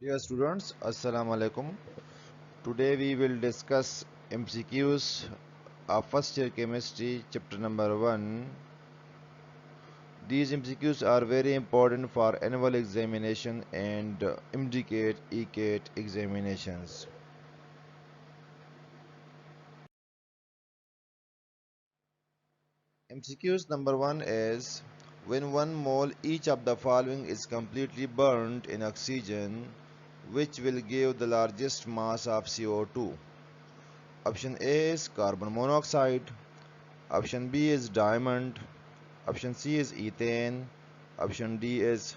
Dear students, Assalamu alaikum. Today we will discuss MCQs of first year chemistry chapter number 1. These MCQs are very important for annual examination and MDCAT, ECAT examinations. MCQs number 1 is when 1 mole each of the following is completely burnt in oxygen, which will give the largest mass of CO2? Option A is carbon monoxide. Option B is diamond. Option C is ethane. Option D is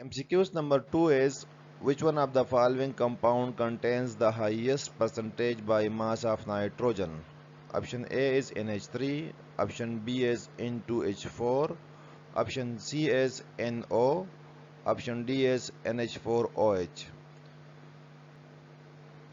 MCQs number 2 is which one of the following compound contains the highest percentage by mass of nitrogen? Option A is NH3, option B is N2H4, option C is NO, option D is NH4OH.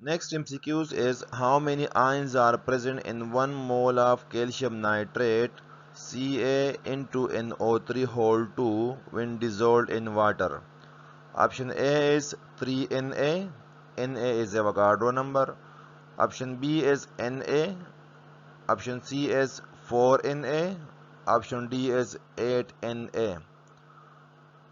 Next MCQs is how many ions are present in 1 mole of calcium nitrate Ca into NO3 whole 2 when dissolved in water. Option A is 3Na, Na is Avogadro number. Option B is Na. Option C is 4Na. Option D is 8Na.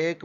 1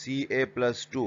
Ca+2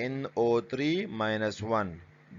NO3-1,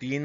3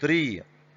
3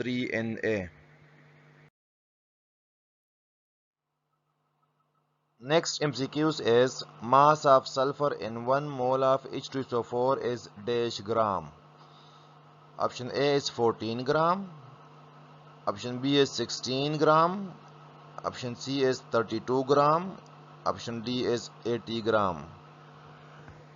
3Na. Next MCQs is mass of sulfur in 1 mole of H2SO4 is dash gram. Option A is 14 gram. Option B is 16 gram. Option C is 32 gram. Option D is 80 gram.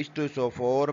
H2SO4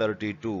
32.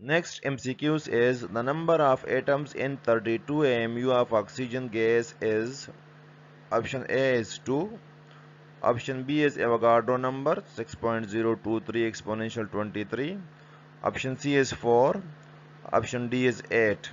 Next MCQs is the number of atoms in 32 AMU of oxygen gas is option A is 2, option B is Avogadro number 6.023 exponential 23, option C is 4, option D is 8.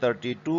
32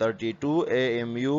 32 AMU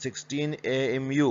16 AMU।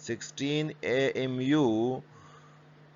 16 AMU।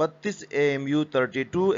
32 AMU 32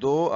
2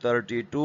32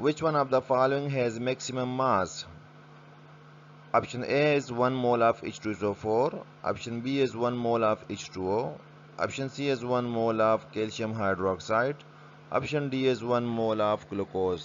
which one of the following has maximum mass? Option A is 1 mole of H2SO4, option B is 1 mole of H2O, option C is 1 mole of calcium hydroxide, option D is 1 mole of glucose.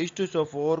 H2SO4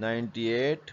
98,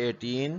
18,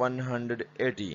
180।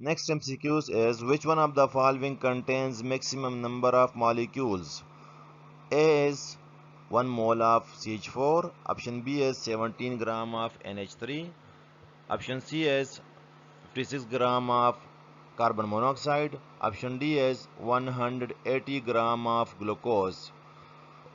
Next MCQs is which one of the following contains maximum number of molecules? A is 1 mole of CH4, option B is 17 gram of NH3, option C is 56 gram of carbon monoxide, option D is 180 gram of glucose.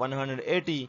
180।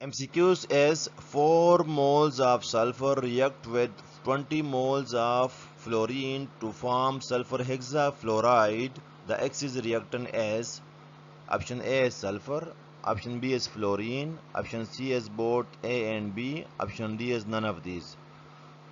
MCQs is 4 moles of sulfur react with 20 moles of fluorine to form sulfur hexafluoride. The X reactant is option A is sulfur, option B is fluorine, option C is both A and B, option D is none of these.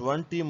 20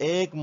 1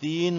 3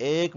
1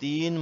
3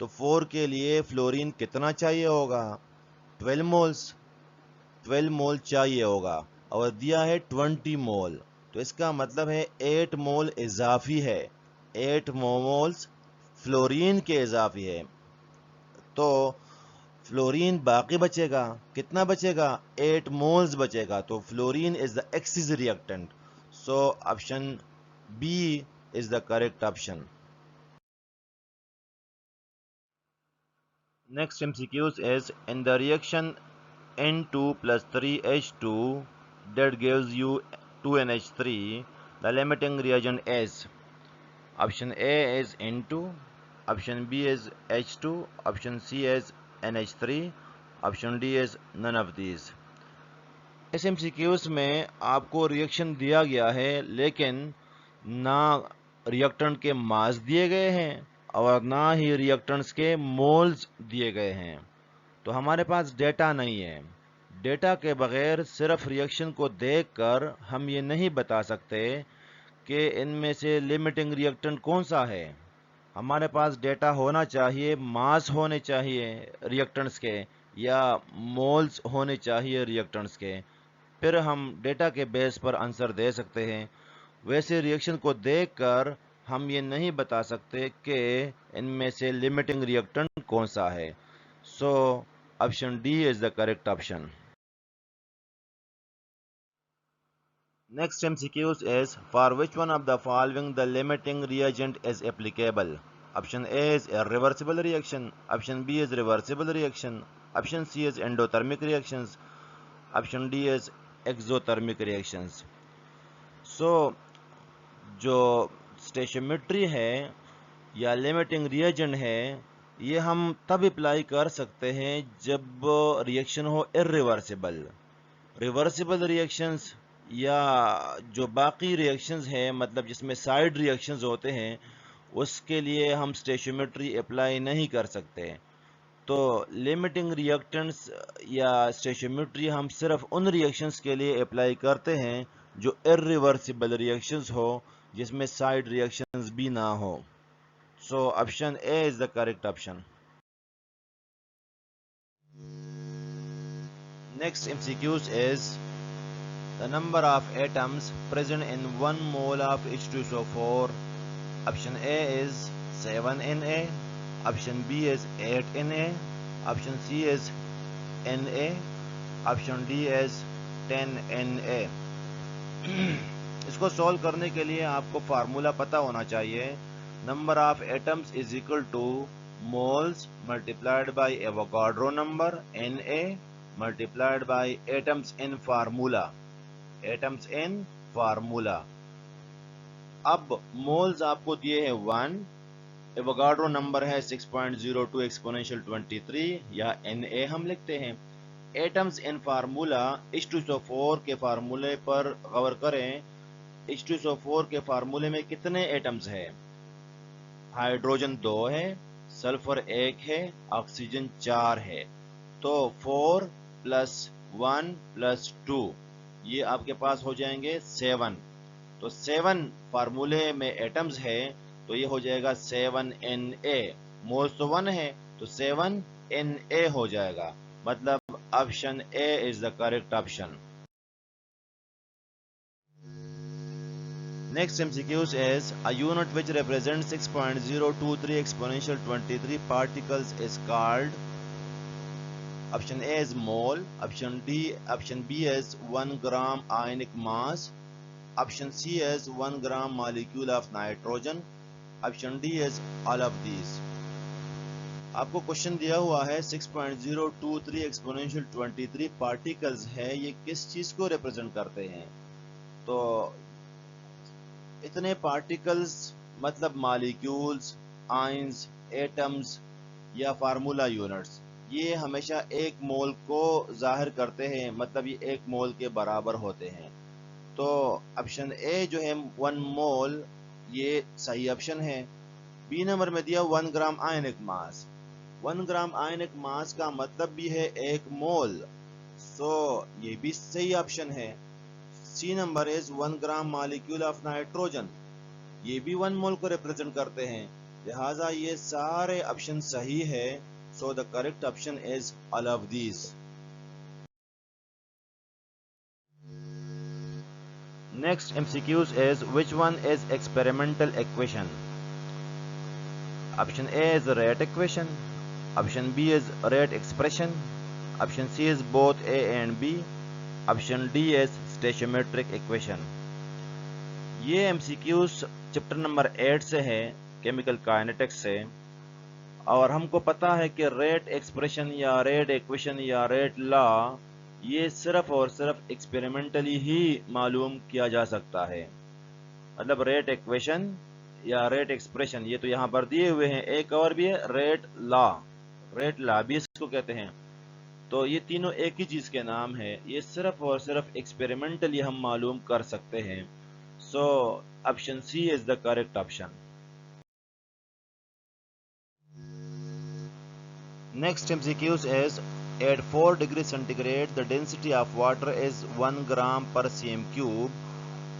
تو 4 کے لیے fluorine کتنا چاہیے ہوگا؟ 12 moles, 12 مول چاہیے ہوگا، اور دیا ہے 20 مول، تو اس کا مطلب ہے 8 مول اضافی ہے، 8 مولز فلورین کے اضافی ہے، تو فلورین باقی بچے گا، کتنا بچے گا؟ 8 مولز بچے گا، تو fluorine is the excess reactant, so option B is the correct option. Next MCQs is in the reaction N2 plus 3H2 that gives you 2NH3, the limiting reagent is. Option A is N2, option B is H2, option C is NH3, option D is none of these. اس MCQs میں آپ کو reaction دیا گیا ہے لیکن نہ ریئیکٹنٹ کے ماس دیے گئے ہیں اور نہ ہی ریئیکٹنٹس کے مولز دیے گئے ہیں، تو ہمارے پاس ڈیٹا نہیں ہے. ڈیٹا کے بغیر صرف ریئیکشن کو دیکھ کر ہم یہ نہیں بتا سکتے کہ ان میں سے لمیٹنگ ریئیکٹنٹ کون سا ہے. ہمارے پاس ڈیٹا ہونا چاہیے، ماس ہونے چاہیے ریئیکٹنٹس کے یا مولز ہونے چاہیے ریئیکٹنٹس کے، پھر ہم ڈیٹا کے بیس پر آنسر دے سکتے ہیں. ویسے ریئیکشن کو دیکھ کر ہم یہ نہیں بتا سکتے کہ ان میں سے لمیٹنگ ریئیکٹنٹ کون سا ہے. So option D is the correct option. Next MCQs is for which one of the following the limiting reagent is applicable? Option A is irreversible reaction, option B is reversible reaction, option C is endothermic reactions, option D is exothermic reactions. So جو اسٹیشومیٹری ہے یا limiting ریئیجنٹ ہے یہ ہم تب apply کر سکتے ہیں جب ریئیکشن ہو irreversible. ریورسیبل ریئیکشنز یا جو باقی ریئیکشنز ہیں مطلب جس میں سائیڈ ریئیکشنز ہوتے ہیں اس کے لیے ہم اسٹیشومیٹری اپلائی نہیں کر سکتے. تو لمیٹنگ ریئیکٹنٹس یا اسٹیشومیٹری ہم صرف ان ریئیکشنز کے لیے اپلائی کرتے ہیں جو irreversible ریئیکشنز ہو، جس میں سائیڈ ریئیکشنز بھی نہ ہو. So option A is the correct option. Next MCQs is the number of atoms present in 1 mole of H2SO4. Option A is 7Na, option B is 8Na, option C is Na, option D is 10Na. اس کو solve کرنے کے لیے آپ کو formula پتا ہونا چاہیے. Number of atoms is equal to moles multiplied by Avogadro number Na multiplied by atoms in formula. Atoms in formula. اب مولز آپ کو دیے ہیں 1، ایووگاڈرو نمبر ہے 6.02 ایکسپوننشل 23 یا Na ہم لکھتے ہیں. ایٹمز ان فارمولا H2SO4 کے فارمولے پر غور کریں. H2SO4 کے فارمولے میں کتنے ایٹمز ہیں؟ ہائیڈروجن 2 ہے، سلفر 1 ہے، آکسیجن 4 ہے. تو 4 پلس 1 پلس 2 یہ آپ کے پاس ہو جائیں گے 7. تو 7 فارمولے میں ایٹمز ہے تو یہ ہو جائے گا 7Na. مولز تو 1 ہے تو 7Na ہو جائے گا، مطلب option A is the correct option. Next MCQs is a unit which represents 6.023 exponential 23 particles is called. Option A is mole, option B is 1 gram ionic mass, option C is 1 gram molecule of nitrogen, option D is all of these. آپ کو question دیا ہوا ہے 6.023 ایکسپوننشل 23 particles ہے، یہ کس چیز کو ریپرزینٹ کرتے ہیں؟ تو اتنے پارٹیکلز مطلب مالیکیولز، آئنز، ایٹمز یا فارمولا یونٹس، یہ ہمیشہ ایک مول کو ظاہر کرتے ہیں، مطلب یہ ایک مول کے برابر ہوتے ہیں. تو آپشن اے جو ہے 1 مول یہ صحیح آپشن ہے. بی نمبر میں دیا 1 گرام آئنک ماس. 1 گرام آئنک ماس کا مطلب بھی ہے 1 مول، سو یہ بھی صحیح آپشن ہے. C number is 1 gram molecule of nitrogen, یہ بھی 1 مول کو ریپرزینٹ کرتے ہیں. لہٰذا یہ سارے آپشن صحیح ہے. So the correct option is all of these. Next MCQs is which one is experimental equation? Option A is rate equation. Option B is rate expression. Option C is both A and B. Option D is stoichiometric equation. یہ MCQs chapter number 8 سے ہے chemical kinetics سے، اور ہم کو پتا ہے کہ ریٹ ایکسپریشن یا ریٹ ایکویشن یا ریٹ لا یہ صرف اور صرف ایکسپیریمنٹلی ہی معلوم کیا جا سکتا ہے. مطلب ریٹ ایکویشن یا ریٹ ایکسپریشن یہ تو یہاں پر دیے ہوئے ہیں، ایک اور بھی ہے ریٹ لا بھی اس کو کہتے ہیں. تو یہ تینوں ایک ہی چیز کے نام ہے، یہ صرف اور صرف ایکسپیریمنٹلی ہم معلوم کر سکتے ہیں. So option C is the correct option. Next MCQs is at 4 degrees centigrade the density of water is 1 gram per cm cube.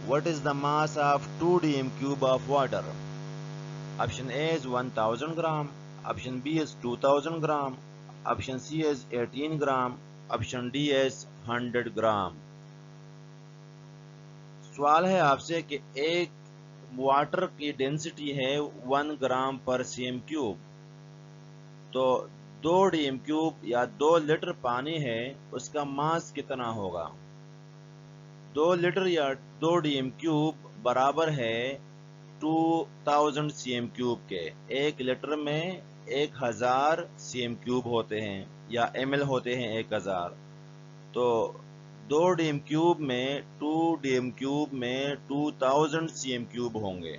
What is the mass of 2 dm cube of water? Option A is 1000 gram. Option B is 2000 gram. Option C is 18 gram. Option D is 100 gram. سوال ہے آپ سے کہ ایک water کی density ہے 1 gram پر سی M cube, تو 2 D M cube یا 2 لیٹر پانی ہے، اس کا ماس کتنا ہوگا؟ 2 لیٹر یا 2 ڈی ایم کیوب برابر ہے 2000 سی ایم کیوب کے. ایک لیٹر میں 1000 سی ایم کیوب ہوتے ہیں یا ایم ایل ہوتے ہیں 1000. تو 2 ڈی ایم کیوب میں 2 ڈی ایم کیوب میں 2000 سی ایم کیوب ہوں گے.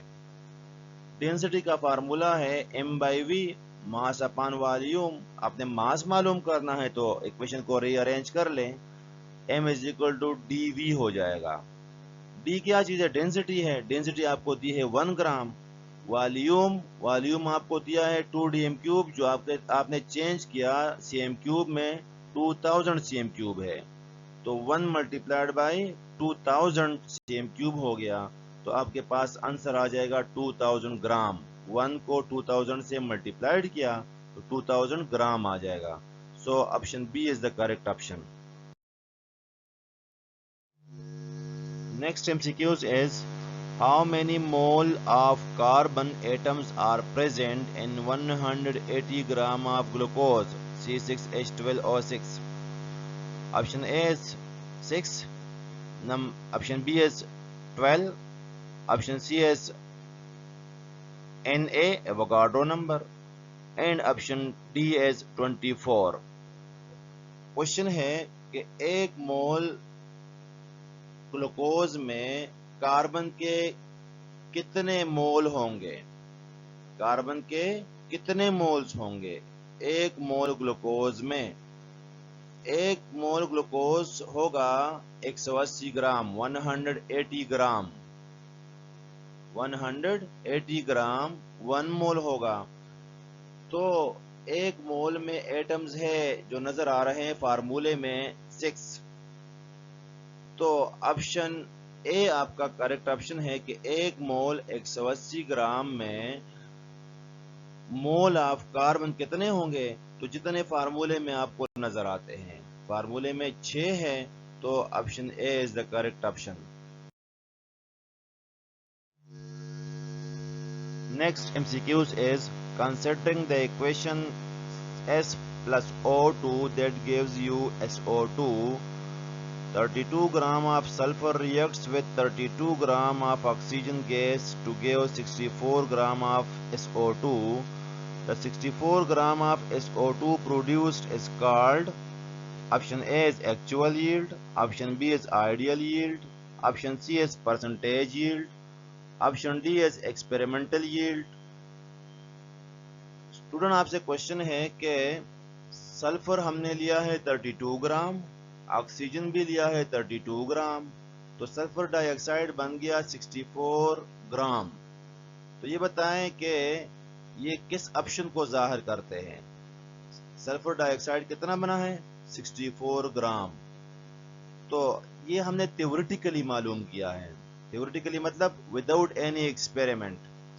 ڈینسٹی کا فارمولا ہے M by V, mass upon volume. آپ نے ماس معلوم کرنا ہے تو ایکویشن کو ری ارینج کر لیں، M is equal to D V ہو جائے گا. ڈی کیا چیز ہے؟ ڈینسٹی ہے. ڈینسٹی آپ کو دی ہے 1 گرام. والیوم آپ کو دیا ہے 2 ڈی ایم کیوب، جو آپ نے چینج کیا سی ایم کیوب میں 2000 سی ایم کیوب ہے. تو 1 multiplied by 2000 C M cube ہو گیا، تو آپ کے پاس آنسر آ جائے گا 2000 گرام. 1 کو 2000 سے ملٹیپلائڈ کیا تو 2000 گرام آ جائے گا. So option B is the correct option. Next MCQs is how many mole of carbon atoms are present in 180 gram of glucose C6H12O6? Option A is 6. Option B is 12. Option C is Na, Avogadro number. And option D is 24. Question ہے کہ ایک مول glucose میں carbon کے کتنے مول ہوں گے؟ کاربن کے کتنے مولز ہوں گے ایک مول گلوکوز میں؟ ایک مول گلوکوز ہوگا 180 گرام، 180 گرام. 180 گرام 1 مول ہوگا. تو ایک مول میں ایٹمز ہے جو نظر آ رہے ہیں فارمولے میں 6. تو آپشن اے آپ کا کریکٹ آپشن ہے کہ ایک مول 180 گرام میں مول آف کاربن کتنے ہوں گے؟ تو جتنے فارمولے میں آپ کو نظر آتے ہیں، فارمولے میں 6 ہے، تو option A is the correct option. Next MCQs is considering the equation S plus O2 that gives you SO2. 32 gram of sulfur reacts with 32 gram of oxygen gas to give 64 gram of SO2. The 64 gram of SO2 produced is called. Option A is actual yield. Option B is ideal yield. Option C is percentage yield. Option D is experimental yield. Student آپ سے question ہے کہ sulphur ہم نے لیا ہے 32 gram, oxygen بھی لیا ہے 32 گرام، تو سلفر ڈائی آکسائڈ بن گیا 64 گرام. تو یہ بتائیں کہ یہ کس آپشن کو ظاہر کرتے ہیں؟ سلفر ڈائی آکسائڈ کتنا بنا ہے؟ 64 گرام. تو یہ ہم نے تھیوریٹیکلی معلوم کیا ہے. تھیوریٹیکلی مطلب without any experiment.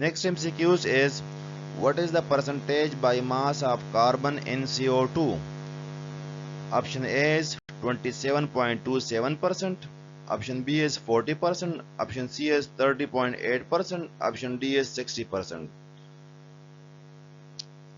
Next MCQs is, what is the percentage by mass of carbon in CO2? Option A is 27.27%, option B is 40%, option C is 30.8%, option D is 60%.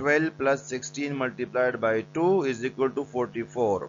12 + 16 × 2 = 44।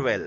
12,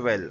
12।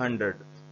100।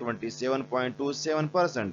27.27%।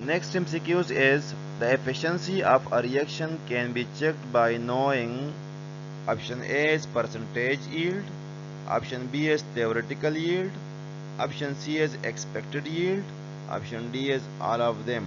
Next MCQs is, the efficiency of a reaction can be checked by knowing, option A is percentage yield, option B is theoretical yield, option C is expected yield, option D is all of them.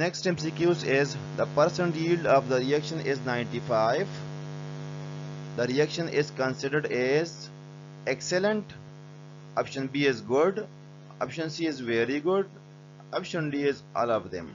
Next MCQs is, the percent yield of the reaction is 95. The reaction is considered as excellent. Option B is good. Option C is very good. Option D is all of them.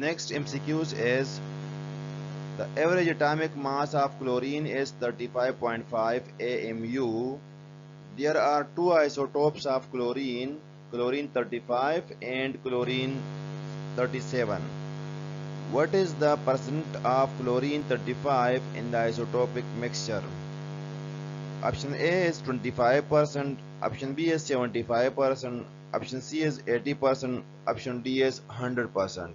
Next MCQs is, the average atomic mass of chlorine is 35.5 AMU. There are two isotopes of chlorine, chlorine 35 and chlorine 37. What is the percent of chlorine 35 in the isotopic mixture? Option A is 25%, option B is 75%, option C is 80%, option D is 100%.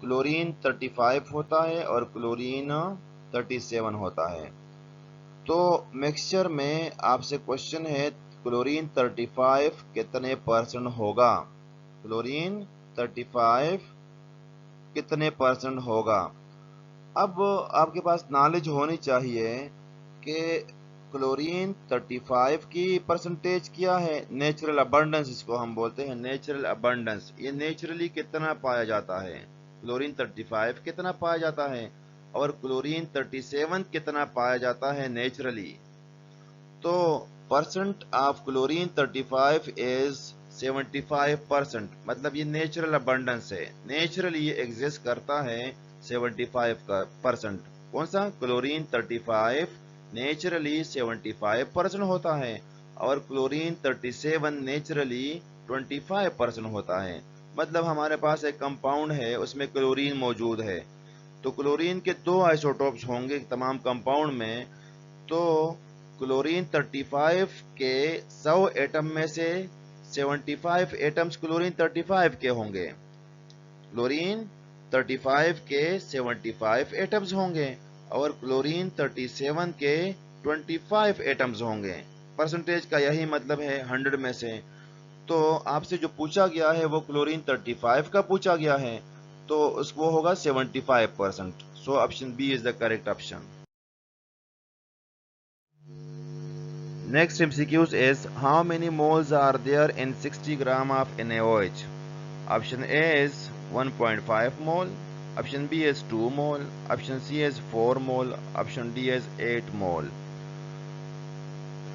Chlorine 35 ہوتا ہے اور chlorine 37 ہوتا ہے. تو mixture میں آپ سے question ہے کلورین 35 کتنے پرسنٹ ہوگا. کلورین 35 کتنے پرسنٹ ہوگا. اب آپ کے پاس نالج ہونی چاہیے کہ کلورین 35 کی پرسنٹیج کیا ہے. نیچرل ابنڈنس اس کو ہم بولتے ہیں, نیچرل ابنڈنس. یہ نیچرلی کتنا پایا جاتا ہے. کلورین 35 کتنا پایا جاتا ہے اور کلورین 37 کتنا پایا جاتا ہے نیچرلی. تو پرسنٹ آف کلورین 35 از 75%. مطلب یہ نیچرل ابنڈنس ہے, نیچرلی یہ ایگزسٹ کرتا ہے 75%. کون سا؟ کلورین 35 نیچرلی 75% ہوتا ہے اور کلورین 37 نیچرلی 25% ہوتا ہے. مطلب ہمارے پاس ایک کمپاؤنڈ ہے, اس میں کلورین موجود ہے, تو کلورین کے 2 آئسوٹوپس ہوں گے تمام کمپاؤنڈ میں. تو کلورین 35 کے 100 ایٹم میں سے 75 ایٹمز کلورین 35 کے ہوں گے. کلورین 35 کے 75 ایٹمز ہوں گے اور کلورین 37 کے 25 ایٹمز ہوں گے. پرسنٹیج کا یہی مطلب ہے 100 میں سے. تو آپ سے جو پوچھا گیا ہے وہ کلورین 35 کا پوچھا گیا ہے, تو اس کو ہوگا 75%. So option B is the correct option. Next MCQs is how many moles are there in 60 gram of NaOH? Option A is 1.5 mole, option B is 2 mole, option C is 4 mole, option D is 8 mole.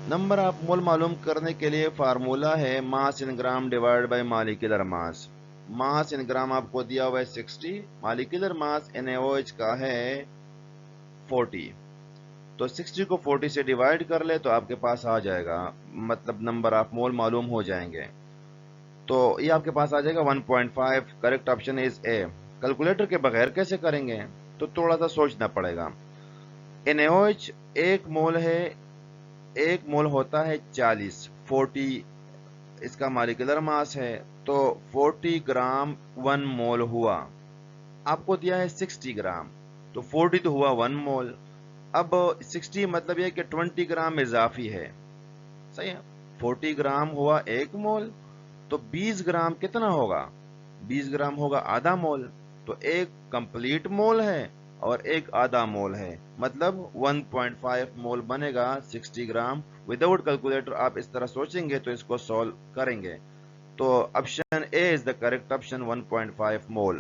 Number of mole معلوم کرنے کے لیے formula ہے mass in gram divided by molecular mass. Mass in gram آپ کو دیا ہوا ہے 60, مالیکولر ماس NaOH کا ہے 40. تو 60 کو 40 سے ڈیوائڈ کر لے تو آپ کے پاس آ جائے گا, مطلب نمبر آف مول معلوم ہو جائیں گے. تو یہ آپ کے پاس آ جائے گا 1.5. کریکٹ آپشن از اے. کیلکولیٹر کے بغیر کیسے کریں گے تو تھوڑا سا سوچنا پڑے گا. NaOH ایک مول ہے, ایک مول ہوتا ہے 40 اس کا مالیکولر ماس ہے, تو 40 گرام 1 مول ہوا. آپ کو دیا ہے 60 گرام, تو 40 تو ہوا 1 مول. اب 60 مطلب یہ کہ 20 گرام اضافی ہے, صحیح ہے. 40 گرام ہوا 1 مول, تو 20 گرام کتنا ہوگا؟ 20 گرام ہوگا آدھا مول. تو ایک کمپلیٹ مول ہے اور ایک آدھا مول ہے, مطلب 1.5 مول بنے گا 60 گرام. وداؤٹ کیلکولیٹر آپ اس طرح سوچیں گے تو اس کو سولو کریں گے. تو option A is the correct option, 1.5 مول.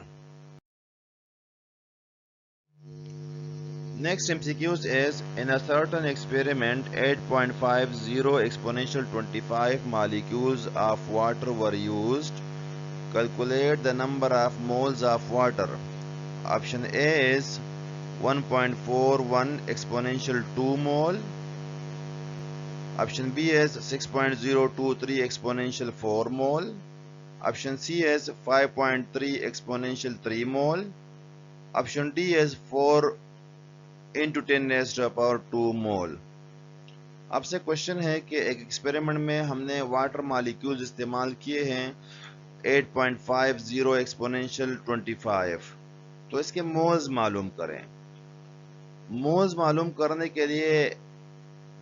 Next MCQs is in a certain experiment 8.50 exponential 25 molecules of water were used. Calculate the number of moles of water. Option A is 1.41 exponential 2 mole. Option B is 6.023 exponential 4 mole. Option C is 5.3 exponential 3 mole. Option D is 4 into 10 raised to the power 2 mole. آپ سے question ہے کہ ایک experiment میں ہم نے water molecules استعمال کیے ہیں 8.50 ایکسپوننشل 25, تو اس کے مولز معلوم کریں. مولز معلوم کرنے کے لیے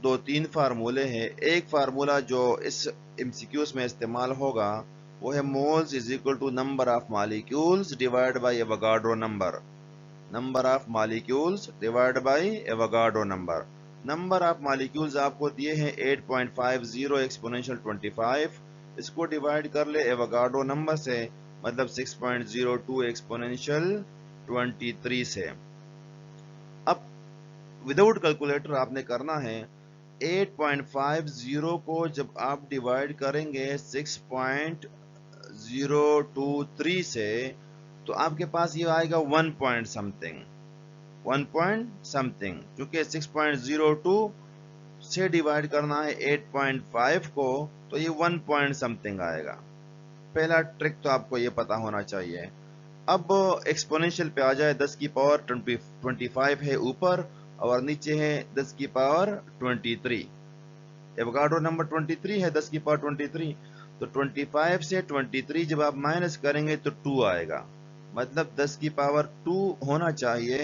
2-3 فارمولے ہیں. ایک فارمولا جو اس MCQs میں استعمال ہوگا وہ ہے moles is equal to number of molecules divided by Avogadro number. Number of molecules divided by Avogadro number. Number of molecules آپ کو دیے ہیں 8.50 ایکسپوننشل 25, اس کو ڈیوائڈ کر لے ایوگاڈرو نمبر سے, مطلب 6.02 ایکسپوننشل 23 سے. اب وداؤٹ کیلکولیٹر آپ نے کرنا ہے 8.50 کو جب آپ ڈیوائڈ کریں گے 6.023 سے تو آپ کے پاس یہ آئے گا 1 پوائنٹ سمتنگ. کیونکہ 6.02 سے ڈیوائڈ کرنا ہے 8.5 کو, تو یہ 1 پوائنٹ سمتنگ آئے گا. پہلا ٹرک تو آپ کو یہ پتا ہونا چاہیے. اب ایکسپوننشل پہ آ جائے, 10 کی پاور 25 ہے اوپر اور نیچے ہے 10 کی پاور 23. ایوگاڈرو نمبر 23 ہے, 10 کی پاور 23, تو 25 سے 23 جب آپ مائنس کریں گے تو 2 آئے گا. مطلب 10 کی پاور 2 ہونا چاہیے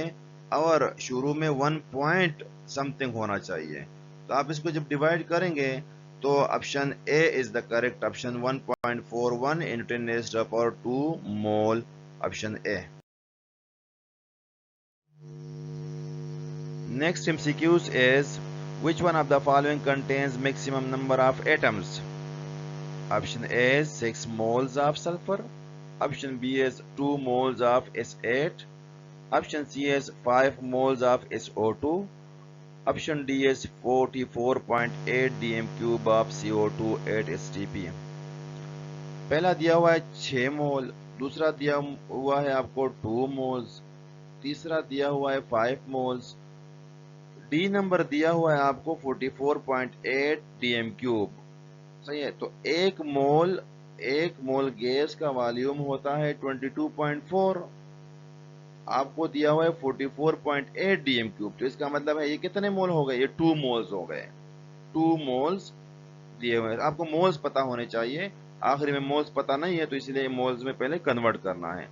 اور شروع میں 1 پوائنٹ سمتھنگ ہونا چاہیے. تو آپ اس کو جب ڈیوائڈ کریں گے تو option A is the correct option. 1.41 into 10 raised to the power 2 mole. Option a. Next MCQs is, which one of the following contains maximum number of atoms? Option A is 6 moles of sulfur. Option B is 2 moles of S8. Option C is 5 moles of SO2. Option D is 44.8 dm cube of CO2 at STP. پہلا دیا ہوا ہے 6 مول، دوسرا دیا ہوا ہے آپ کو 2 مولز، تیسرا دیا ہوا ہے 5 مولز، ڈی نمبر دیا ہوا ہے آپ کو 44.8 ڈی ایم کیوب. صحیح ہے. تو ایک مول گیس کا والیوم ہوتا ہے 22.4. آپ کو دیا ہوا ہے 44.8 ڈی ایم کیوب. تو اس کا مطلب ہے یہ کتنے مول ہو گئے؟ یہ 2 مولز ہو گئے. 2 مولز دیے ہوئے. آپ کو مولز پتا ہونے چاہیے. آخری میں مولز پتا نہیں ہے تو اس لیے مولز میں پہلے کنورٹ کرنا ہے.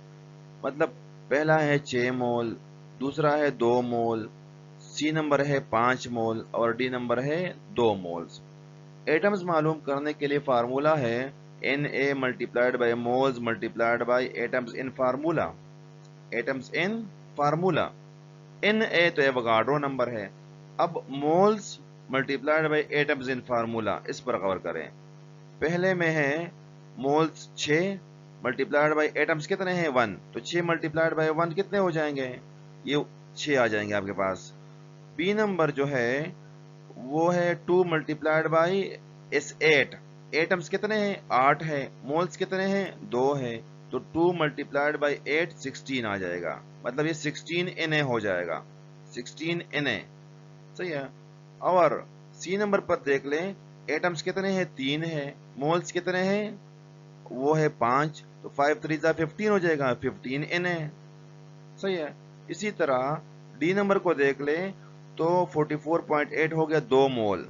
مطلب پہلا ہے 6 مول، دوسرا ہے 2 مول، سی نمبر ہے 5 مول اور ڈی نمبر ہے 2 مولز. ایٹمز معلوم کرنے کے لیے فارمولا ہے Na multiplied by moles multiplied by atoms in formula. Atoms in formula Na تو ایوگاڈرو نمبر ہے. اب moles multiplied by atoms in formula, اس پر غور کریں. پہلے میں ہے مولز 6 ملٹیپلائڈ بائی ایٹمز کتنے ہیں 1. تو 6 ملٹیپلائڈ بائی 1 کتنے ہو جائیں گے؟ یہ 6 آ جائیں گے آپ کے پاس. بی نمبر جو ہے وہ ہے 2 ملٹیپلائڈ بائی S8. ایٹمز کتنے ہیں؟ 8 ہے. مولز کتنے ہیں؟ 2 ہے. تو 2 ملٹیپلائڈ بائی 8 16 آ جائے گا. مطلب یہ 16 Na ہو جائے گا. 16 Na. صحیح ہے. اور سی نمبر پر دیکھ لیں، ایٹمز کتنے ہیں؟ 3 ہے. مولز کتنے ہیں؟ وہ ہے 5. تو 5 3 15 ہو جائے گا. 15 Na. صحیح ہے. اسی طرح ڈی نمبر کو دیکھ لیں تو 44.8 ہو گیا 2 مول.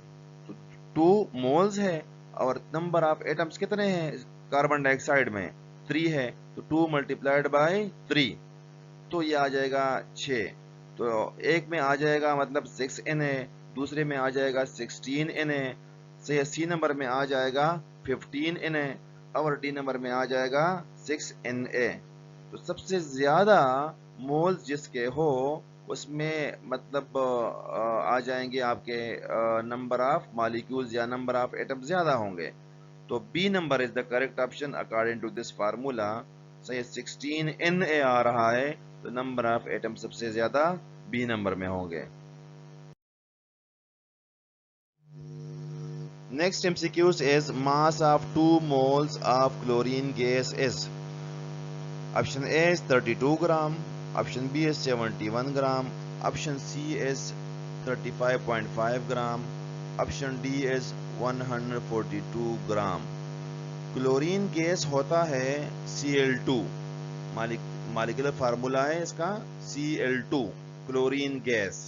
تو 2 مولز ہے اور نمبر آف ایٹمز کتنے ہیں کاربن ڈائی آکسائڈ میں؟ 3 ہے. تو 2 ملٹیپلائڈ بائی 3 تو یہ آ جائے گا 6. تو ایک میں آ جائے گا مطلب 6 Na، دوسرے میں آ جائے گا 16 Na. سی نمبر میں آ جائے گا 15 Na اور ڈی نمبر میں آ جائے گا 6 Na. تو سب سے زیادہ مولز جس کے ہو اس میں مطلب آ جائیں گے آپ کے نمبر آف مالیکولز یا نمبر آف ایٹم زیادہ ہوں گے. تو B number is the correct option according to this formula. صحیح 16 Na آ رہا ہے تو نمبر آف ایٹم سب سے زیادہ بی نمبر میں ہوں گے. Next MCQs is mass of 2 moles of chlorine gas is. Option A is 32 gram. Option B is 71 gram. Option C is 35.5 gram. Option D is 142 gram. Chlorine gas ہوتا ہے Cl2. Molecular formula ہے اس کا Cl2 chlorine gas.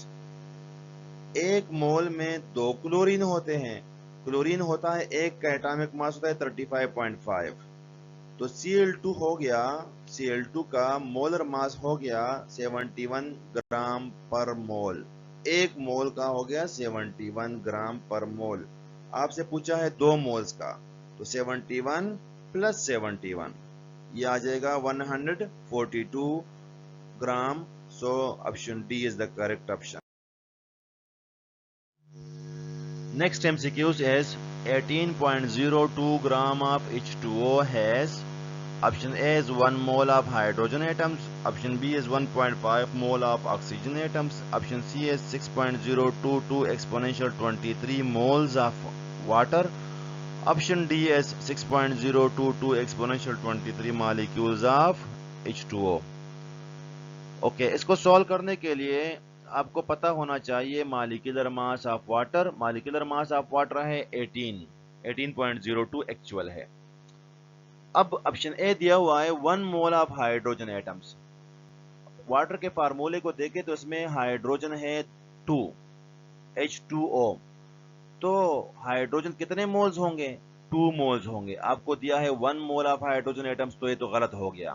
ایک مول میں 2 chlorine ہوتے ہیں. Chlorine ہوتا ہے ایک کا ایٹامک ماس ہوتا ہے 35.5. تو Cl2 ہو گیا، Cl2 کا مولر ماس ہو گیا 71 گرام پر مول. ایک مول کا ہو گیا 71 گرام پر مول. آپ سے پوچھا ہے 2 مولز کا، تو 71 پلس 71 یہ آ جائے گا 142 gram. So option D is the correct option. Next MCQs is 18.02 gram of H2O has. Option A is 1 mole of hydrogen atoms. Option B is 1.5 mole of oxygen atoms. Option C is 6.022 exponential 23 moles of water. Option D is 6.022 exponential 23 molecules of H2O. Okay, اس کو solve کرنے کے لیے آپ کو پتا ہونا چاہیے molecular mass of water. Molecular mass of water ہے 18.02 ایکچوئل ہے. اب آپشن اے دیا ہوا ہے 1 مول آف ہائیڈروجن ایٹمس. واٹر کے فارمولے کو دیکھیں تو اس میں ہائیڈروجن ہے 2 H2O. تو ہائیڈروجن کتنے مولز ہوں گے؟ 2 مولز ہوں گے. آپ کو دیا ہے 1 مول آف ہائیڈروجن ایٹمس تو یہ تو غلط ہو گیا.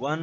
1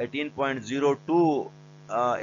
18.02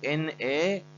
Na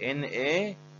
Na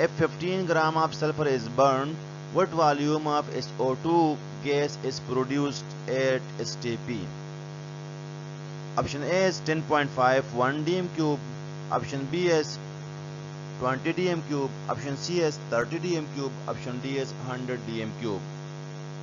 if 15 gram of sulfur is burned, what volume of SO2 gas is produced at STP? Option A is 10.51 dm cube, option B is 20 dm cube, option C is 30 dm cube, option D is 100 dm cube।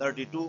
32।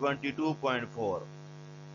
22.4,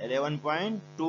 11.2,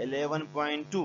11.2।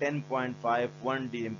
10.51 dm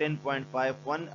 10.51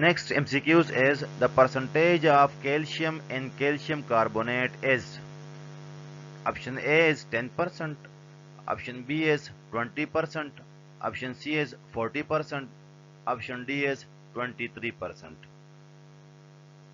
Next MCQs is the percentage of calcium in calcium carbonate is. Option A is 10%, option B is 20%, option C is 40%, option D is 23%।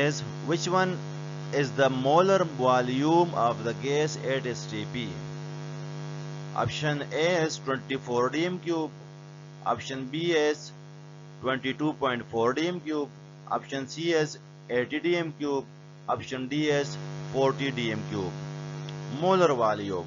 is which one is the molar volume of the gas at STP? Option A is 24 dm cube, option B is 22.4 dm cube, option C is 80 dm cube, Option D is 40 dm cube. Molar volume.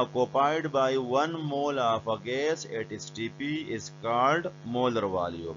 occupied by 1 mole of a gas at STP is called molar volume.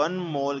1 mole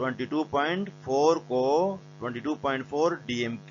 22.4 dm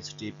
STP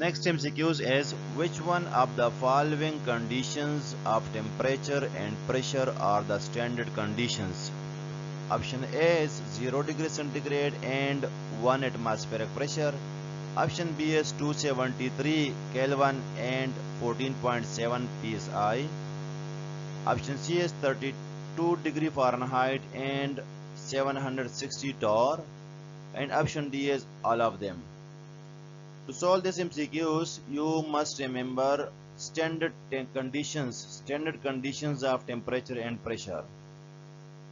Next MCQs is which one of the following conditions of temperature and pressure are the standard conditions? Option A is 0 degree centigrade and 1 atmospheric pressure. Option B is 273 Kelvin and 14.7 psi. Option C is 32 degree Fahrenheit and 760 torr. And option D is all of them. To solve this MCQs, you must remember standard conditions of temperature and pressure.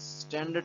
Standard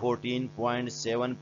14.7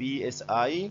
psi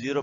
0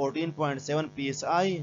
14.7 psi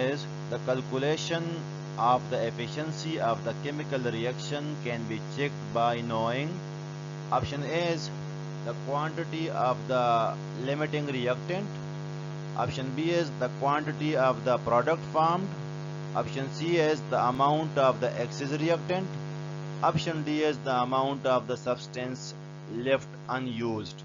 is the calculation of the efficiency of the chemical reaction can be checked by knowing. Option A is the quantity of the limiting reactant. Option B is the quantity of the product formed. Option C is the amount of the excess reactant. Option D is the amount of the substance left unused.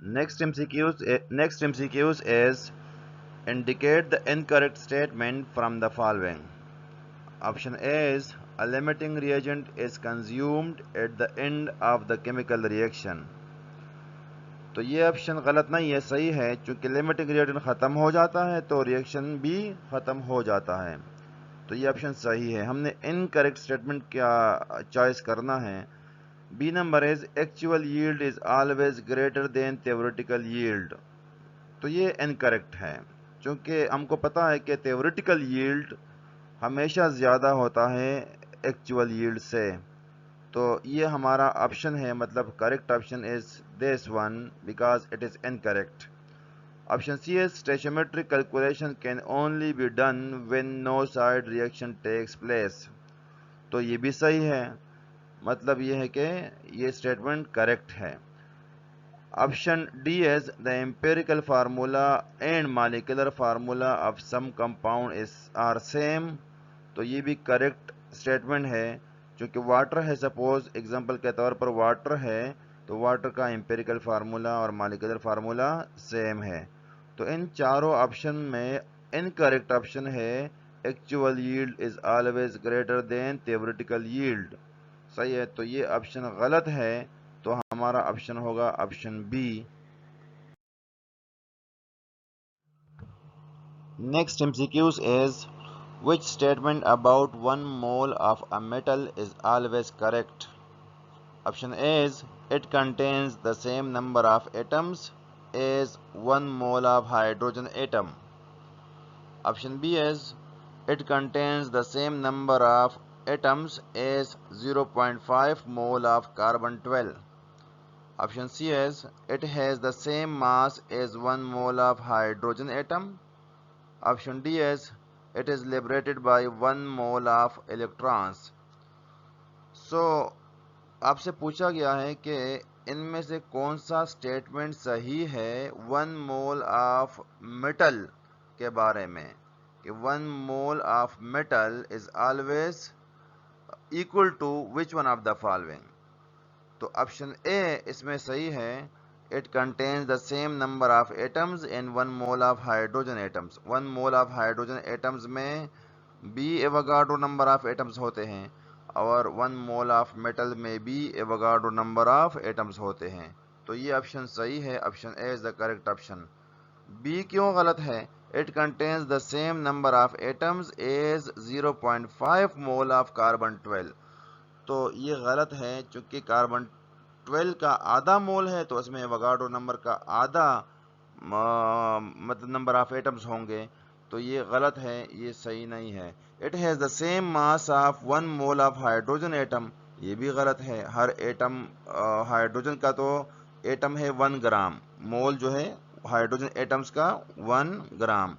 Next MCQs is indicate the incorrect statement from the following. Option A is A limiting reagent is consumed at the end of the chemical reaction. تو یہ option غلط نہیں ہے، صحیح ہے، چونکہ limiting ریئیجنٹ ختم ہو جاتا ہے تو ریئیکشن بھی ختم ہو جاتا ہے، تو یہ آپشن صحیح ہے۔ ہم نے انکریکٹ اسٹیٹمنٹ کیا چوائس کرنا ہے۔ B number is actual yield is always greater than theoretical yield, تو یہ انکریکٹ ہے، چونکہ ہم کو پتا ہے کہ تھیوریٹیکل ییلڈ ہمیشہ زیادہ ہوتا ہے ایکچوئل ییلڈ سے، تو یہ ہمارا آپشن ہے، مطلب correct option is this one because it is incorrect. Option C is stoichiometric calculation can only be done when no side reaction takes place, تو یہ بھی صحیح ہے، مطلب یہ ہے کہ یہ اسٹیٹمنٹ کریکٹ ہے۔ Option D is the empirical formula and molecular formula of some compound are same, تو یہ بھی کریکٹ اسٹیٹمنٹ ہے، چونکہ واٹر ہے، سپوز ایگزامپل کے طور پر واٹر ہے تو واٹر کا امپیریکل فارمولا اور مالیکولر فارمولا سیم ہے، تو ان چاروں آپشن میں انکریکٹ آپشن ہے actual yield is always greater than theoretical yield, صحیح ہے، تو یہ آپشن غلط ہے، تو ہمارا آپشن ہوگا option B. Next MCQs is which statement about 1 mole of a metal is always correct? Option A is it contains the same number of atoms as 1 mole of hydrogen atom. Option B is it contains the same number of atoms as 0.5 mole of carbon 12. Option C is it has the same mass as 1 mole of hydrogen atom. Option D is it is liberated by 1 mole of electrons. So آپ سے پوچھا گیا ہے کہ ان میں سے کون سا اسٹیٹمنٹ صحیح ہے 1 mole of metal کے بارے میں، کہ 1 mole of metal is always equal to which one of the following. تو آپشن اے اس میں صحیح ہے، it contains the same number of atoms in 1 mole of hydrogen atoms. 1 mole of hydrogen atoms میں بھی ایوگاڈرو نمبر آف ایٹمز ہوتے ہیں اور 1 mole of metal میں بھی ایوگاڈرو نمبر آف ایٹمز ہوتے ہیں، تو یہ آپشن صحیح ہے، option A is the correct option. B کیوں غلط ہے؟ it contains the same number of atoms as 0.5 mole of carbon 12، تو یہ غلط ہے، چونکہ کاربن 12 کا آدھا مول ہے تو اس میں ایوگاڈرو نمبر کا آدھا مطلب نمبر آف ایٹمز ہوں گے، تو یہ غلط ہے، یہ صحیح نہیں ہے۔ It has the same mass of 1 mole of hydrogen atom, یہ بھی غلط ہے، ہر ایٹم ہائیڈروجن کا تو ایٹم ہے 1 گرام، مول جو ہے ہائیڈروجن ایٹمز کا 1 گرام،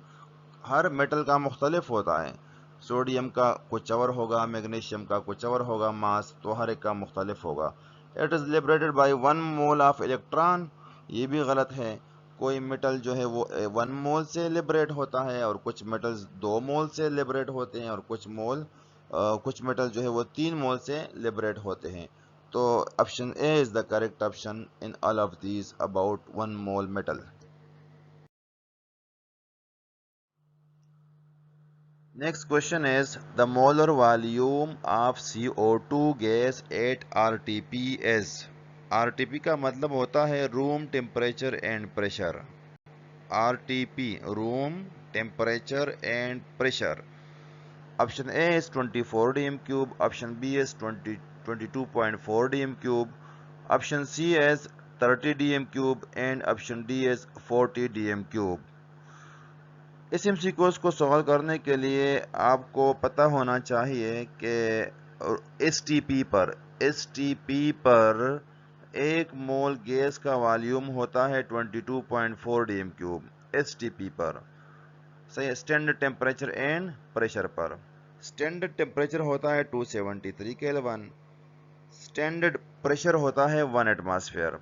ہر میٹل کا مختلف ہوتا ہے، سوڈیم کا کچھ اور ہوگا، میگنیشیم کا کچھ اور ہوگا ماس، تو ہر ایک کا مختلف ہوگا۔ It is liberated by 1 mole of electron, یہ بھی غلط ہے، کوئی میٹل جو ہے وہ 1 mole سے لبریٹ ہوتا ہے اور کچھ میٹلز 2 mole سے لبریٹ ہوتے ہیں اور کچھ میٹل جو ہے وہ 3 mole سے لبریٹ ہوتے ہیں، تو option A is the correct option in all of these about 1 mole metal. Next question is the molar volume of CO2 gas at RTP is. RTP کا مطلب ہوتا ہے room temperature and pressure, RTP room temperature and pressure. Option A is 24 dm cube, option B is 22.4 dm cube, option C is 30 dm cube and option D is 40 dm cube۔ اس MCQs کو سوال کرنے کے لیے آپ کو پتہ ہونا چاہیے کہ ایس ٹی پی پر 1 مول گیس کا والیوم ہوتا ہے 22.4 D M cube S T P پر، صحیح، اسٹینڈرڈ ٹیمپریچر اینڈ پریشر پر۔ اسٹینڈرڈ ٹیمپریچر ہوتا ہے 273 کیلون، اسٹینڈرڈ پریشر ہوتا ہے 1 ایٹماسفیئر،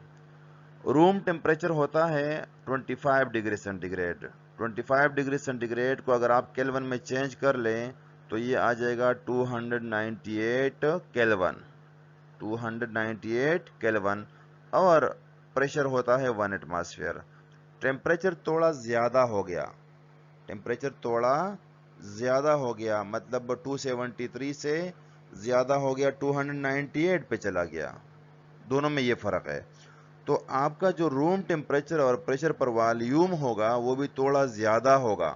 روم ٹیمپریچر ہوتا ہے 25 degree centigrade. 25 degree centigrade کو اگر آپ کیلون میں چینج کر لیں تو یہ آ جائے گا 298 کیلون، 298 کیلون، اور پریشر ہوتا ہے 1 ایٹماسفیئر۔ ٹیمپریچر تھوڑا زیادہ ہو گیا، ٹیمپریچر تھوڑا زیادہ ہو گیا، مطلب 273 سے زیادہ ہو گیا 298 پہ چلا گیا. دونوں میں یہ فرق ہے. تو آپ کا جو روم ٹیمپریچر اور پریشر پر والیوم ہوگا وہ بھی تھوڑا زیادہ ہوگا.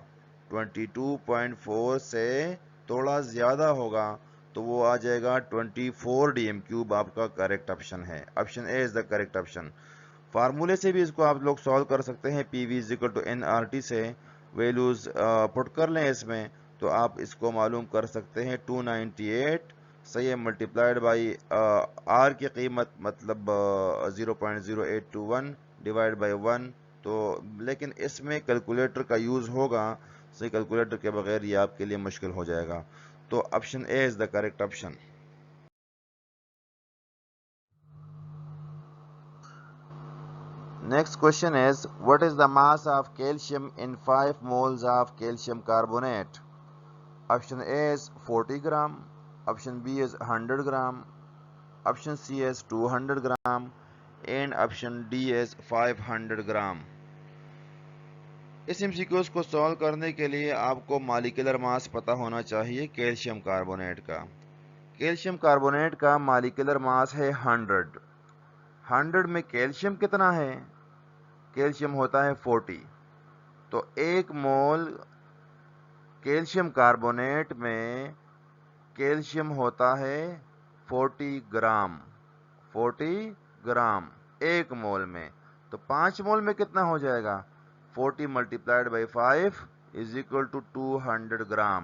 22.4 سے تھوڑا زیادہ ہوگا تو وہ آ جائے گا 24 ڈی ایم کیوب. آپ کا کریکٹ آپشن ہے. Option A is the correct option. فارمولے سے بھی اس کو آپ لوگ سالو کر سکتے ہیں. P V is equal to N R T سے ویلوز پٹ کر لیں اس میں تو آپ اس کو معلوم کر سکتے ہیں. 298 صحیح ملٹیپلائڈ بائی آر کی قیمت مطلب 0.0821 ڈیوائڈ بائی 1. تو لیکن اس میں کیلکولیٹر کا یوز ہوگا. صحیح کیلکولیٹر کے بغیر یہ آپ کے لیے مشکل ہو جائے گا. تو option A is the correct option. Next question is, what is the mass of calcium in 5 moles of calcium carbonate? Option A is 40 gram, option B is 100 gram, option C is 200 gram, and option D is 500 gram. اس MCQs کو solve کرنے کے لیے آپ کو molecular ماس پتہ ہونا چاہیے کیلشیم کاربونیٹ کا. کیلشیم کاربونیٹ کا مالیکولر ماس ہے 100. 100 میں کیلشیم کتنا ہے؟ کیلشیم ہوتا ہے 40. تو ایک مول کیلشیم کاربونیٹ میں کیلشیم ہوتا ہے 40 گرام. 40 گرام ایک مول میں. تو 5 مول میں کتنا ہو جائے گا؟ 40 multiplied by 5 is equal to 200 gram.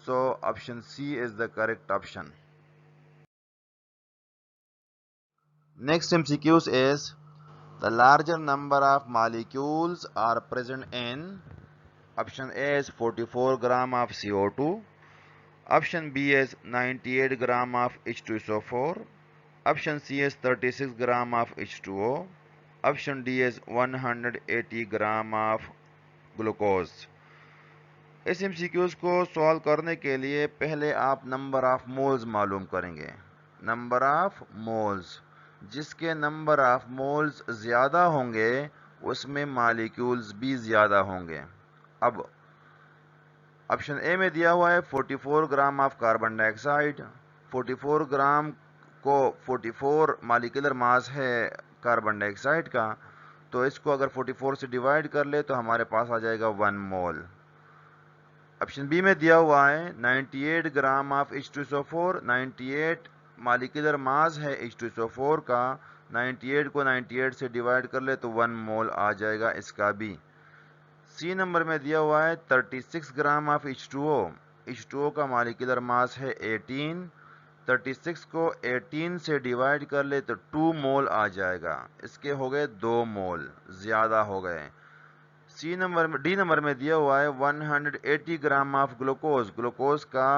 So option C is the correct option. Next MCQs is, the larger number of molecules are present in. Option A is 44 gram of CO2. Option B is 98 gram of H2SO4. Option C is 36 gram of H2O. Option D is 180 gram of glucose. اس MCQs کو سوالو کرنے کے لیے پہلے آپ number of moles معلوم کریں گے. نمبر آف مولز، جس کے نمبر آف مولز زیادہ ہوں گے اس میں مالیکیولز بھی زیادہ ہوں گے. اب آپشن اے میں دیا ہوا ہے 44 gram of carbon dye oxide. 44 gram کو 44 مالیکولر ماس ہے کاربن ڈائی آکسائڈ کا. تو اس کو اگر 44 سے ڈیوائڈ کر لے تو ہمارے پاس آ جائے گا 1 مول. آپشن بی میں دیا ہوا ہے 98 گرام آف H2SO4. 98 مالیکولر ماس ہے H2SO4 کا. 98 کو 98 سے ڈیوائڈ کر لے تو 1 مول آ جائے گا اس کا بھی. سی نمبر میں دیا ہوا ہے 36 گرام آف H2O. H2O کا مالیکولر ماس ہے 18. 36 کو 18 سے ڈیوائڈ کر لے تو 2 مول آ جائے گا. اس کے ہو گئے 2 مول زیادہ ہو گئے. ڈی نمبر میں دیا ہوا ہے 180 گرام آف گلوکوز. گلوکوز کا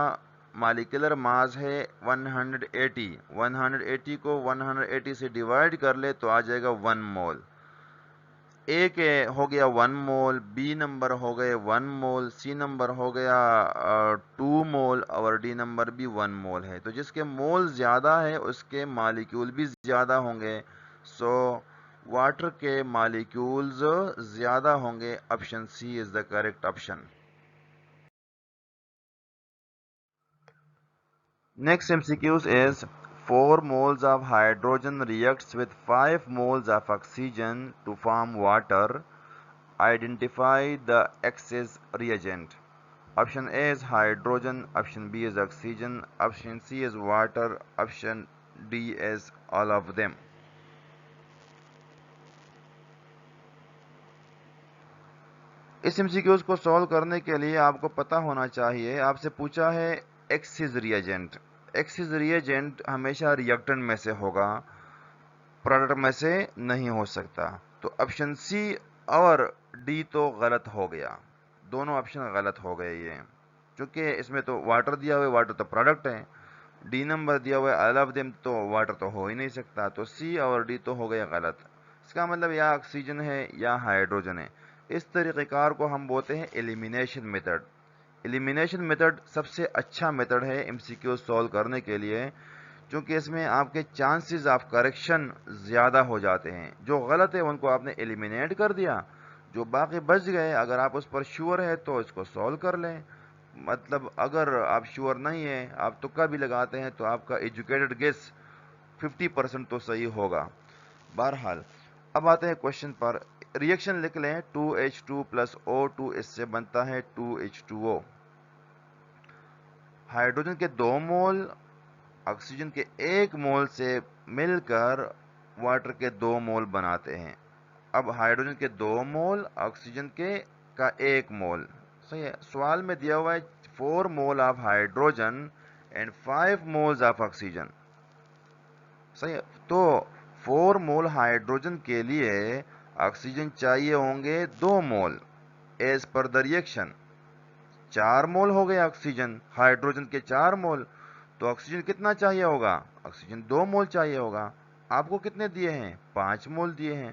مالیکولر ماس ہے 180. 180 کو 180 سے ڈیوائڈ کر لے تو آ جائے گا 1 مول. اے کے ہو گیا 1 مول, بی نمبر ہو گئے 1 مول, سی نمبر ہو گیا 2 مول اور ڈی نمبر بھی 1 مول ہے. تو جس کے مول زیادہ ہے اس کے مالیکیول بھی زیادہ ہوں گے. سو واٹر کے مالیکیولز زیادہ ہوں گے. Option C is the correct option. Next MCQs is, 4 moles of hydrogen reacts with 5 moles of oxygen to form water. Identify the X's reagent. Option A is hydrogen, option B is oxygen, option C is water, option D is all of them. اس MCQs کو solve کرنے کے لیے آپ کو پتہ ہونا چاہیے. آپ سے پوچھا ہے X's reagent. X's reagent ہمیشہ ریئیکٹنٹ میں سے ہوگا, پروڈکٹ میں سے نہیں ہو سکتا. تو آپشن سی اور ڈی تو غلط ہو گیا. دونوں آپشن غلط ہو گئے یہ, چونکہ اس میں تو واٹر دیا ہوا ہے, واٹر تو پروڈکٹ ہے. ڈی نمبر دیا ہوا ہے آل آف دیم, تو واٹر تو ہو ہی نہیں سکتا. تو سی اور ڈی تو ہو گیا غلط. اس کا مطلب یا آکسیجن ہے یا ہائیڈروجن ہے. اس طریقہ کار کو ہم بولتے ہیں ایلیمینیشن میتھڈ. ایلیمینیشن میتھڈ سب سے اچھا میتھڈ ہے MCQ سالو کرنے کے لیے, چونکہ اس میں آپ کے چانسز آف کریکشن زیادہ ہو جاتے ہیں. جو غلط ہے ان کو آپ نے ایلیمینیٹ کر دیا, جو باقی بچ گئے اگر آپ اس پر شیور ہے تو اس کو سالو کر لیں. مطلب اگر آپ شیور نہیں ہیں، آپ تکا بھی لگاتے ہیں، تو آپ کا ایجوکیٹڈ گیس 50% تو صحیح ہوگا. بہرحال اب آتے ہیں کوشچن پر. ریئیکشن لکھ لیں. 2H2 پلس O2 اس سے بنتا ہے 2H2O. ہائیڈروجن کے 2 مول آکسیجن کے 1 مول سے مل کر واٹر کے 2 مول بناتے ہیں. اب ہائیڈروجن کے 2 مول آکسیجن کا 1 مول. صحیح ہے. سوال میں دیا ہوا ہے 4 مول of hydrogen and 5 moles of oxygen. صحیح ہے. تو 4 مول ہائیڈروجن کے لیے آکسیجن چاہیے ہوں گے 2 مول ایز پر دا ریئیکشن. 4 مول ہو گئے آکسیجن، ہائیڈروجن کے 4 مول. تو آکسیجن کتنا چاہیے ہوگا؟ آکسیجن 2 مول چاہیے ہوگا. آپ کو کتنے دیے ہیں؟ 5 مول دیے ہیں.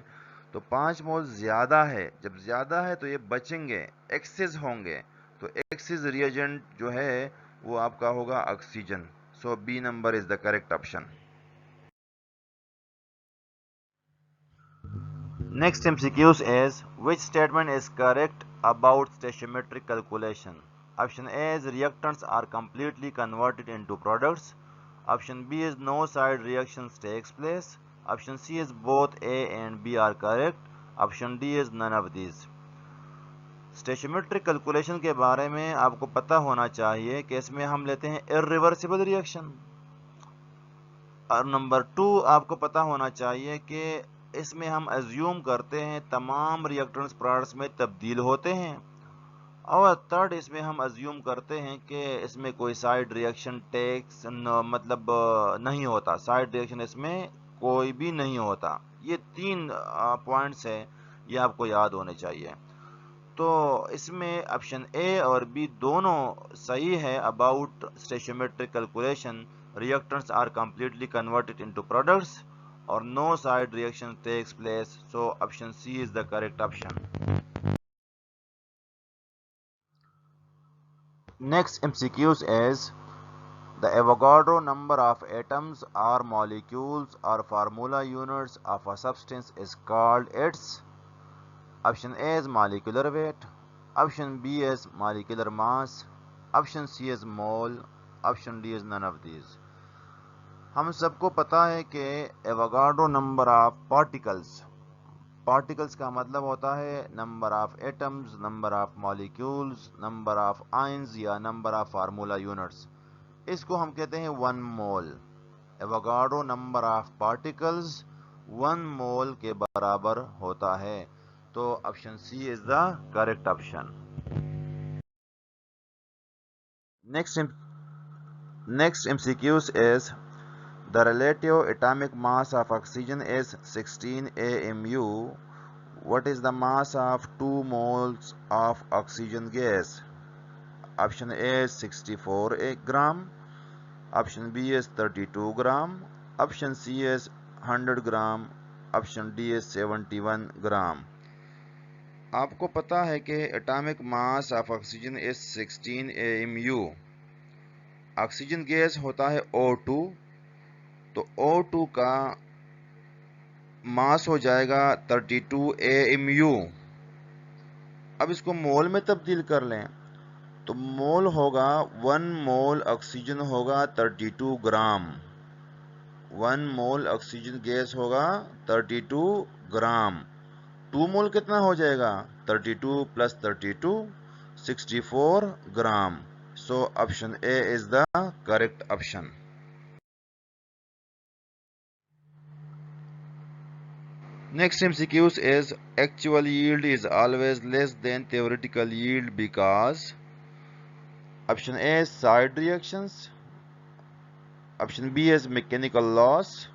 تو 5 مول زیادہ ہے. جب زیادہ ہے تو یہ بچیں گے، ایکسس ہوں گے. تو ایکسس ریئیجنٹ جو ہے وہ آپ کا ہوگا oxygen. So B number is the correct option. Next MCQs is, which statement is correct about stoichiometric calculation? Option A is reactants are completely converted into products. Option B is no side reactions takes place. Option C is both A and B are correct. Option D is none of these. Stoichiometric calculation کے بارے میں آپ کو پتہ ہونا چاہیے کہ اس میں ہم لیتے ہیں irreversible reaction. اور نمبر 2 آپ کو پتہ ہونا چاہیے کہ اس میں ہم ایزیوم کرتے ہیں تمام ریئیکٹنٹس پروڈکٹس میں تبدیل ہوتے ہیں. اور تھرڈ اس میں ہم ایزیوم کرتے ہیں کہ اس میں کوئی سائیڈ ریئیکشن ٹیکس مطلب نہیں ہوتا. سائیڈ ریئیکشن اس میں کوئی بھی نہیں ہوتا. یہ 3 پوائنٹس ہیں، یہ آپ کو یاد ہونے چاہیے. تو اس میں آپشن اے اور بی دونوں صحیح ہے. About stoichiometric calculation, reactants are completely converted into products or no side reaction takes place. So option C is the correct option. Next MCQs is, the Avogadro number of atoms or molecules or formula units of a substance is called its. Option A is molecular weight. Option B is molecular mass. Option C is mole. Option D is none of these. ہم سب کو پتا ہے کہ ایوگاڈرو number of particles کا مطلب ہوتا ہے number of atoms, number of molecules, number of ions یا نمبر آف فارمولا یونٹس. اس کو ہم کہتے ہیں 1 مول. ایوگاڈرو نمبر آف پارٹیکلز 1 مول کے برابر ہوتا ہے. تو option C is the correct option. Next MCQs is, the relative atomic mass of oxygen is 16 AMU. What is the mass of 2 moles of oxygen gas? Option A is 64 gram. Option B is 32 gram. Option C is 100 gram. Option D is 71 gram. آپ کو پتا ہے کہ atomic mass of oxygen is 16 AMU. Oxygen gas ہوتا ہے O2. تو O2 کا ماس ہو جائے گا 32 AMU. اب اس کو مول میں تبدیل کر لیں تو مول ہوگا 1 مول آکسیجن ہوگا 32 گرام. 1 مول آکسیجن گیس ہوگا 32 گرام. 2 مول کتنا ہو جائے گا؟ 32 plus 32 64 gram. So option A is the correct option. Next MCQs is, actual yield is always less than theoretical yield because. Option A is side reactions. Option B is mechanical loss.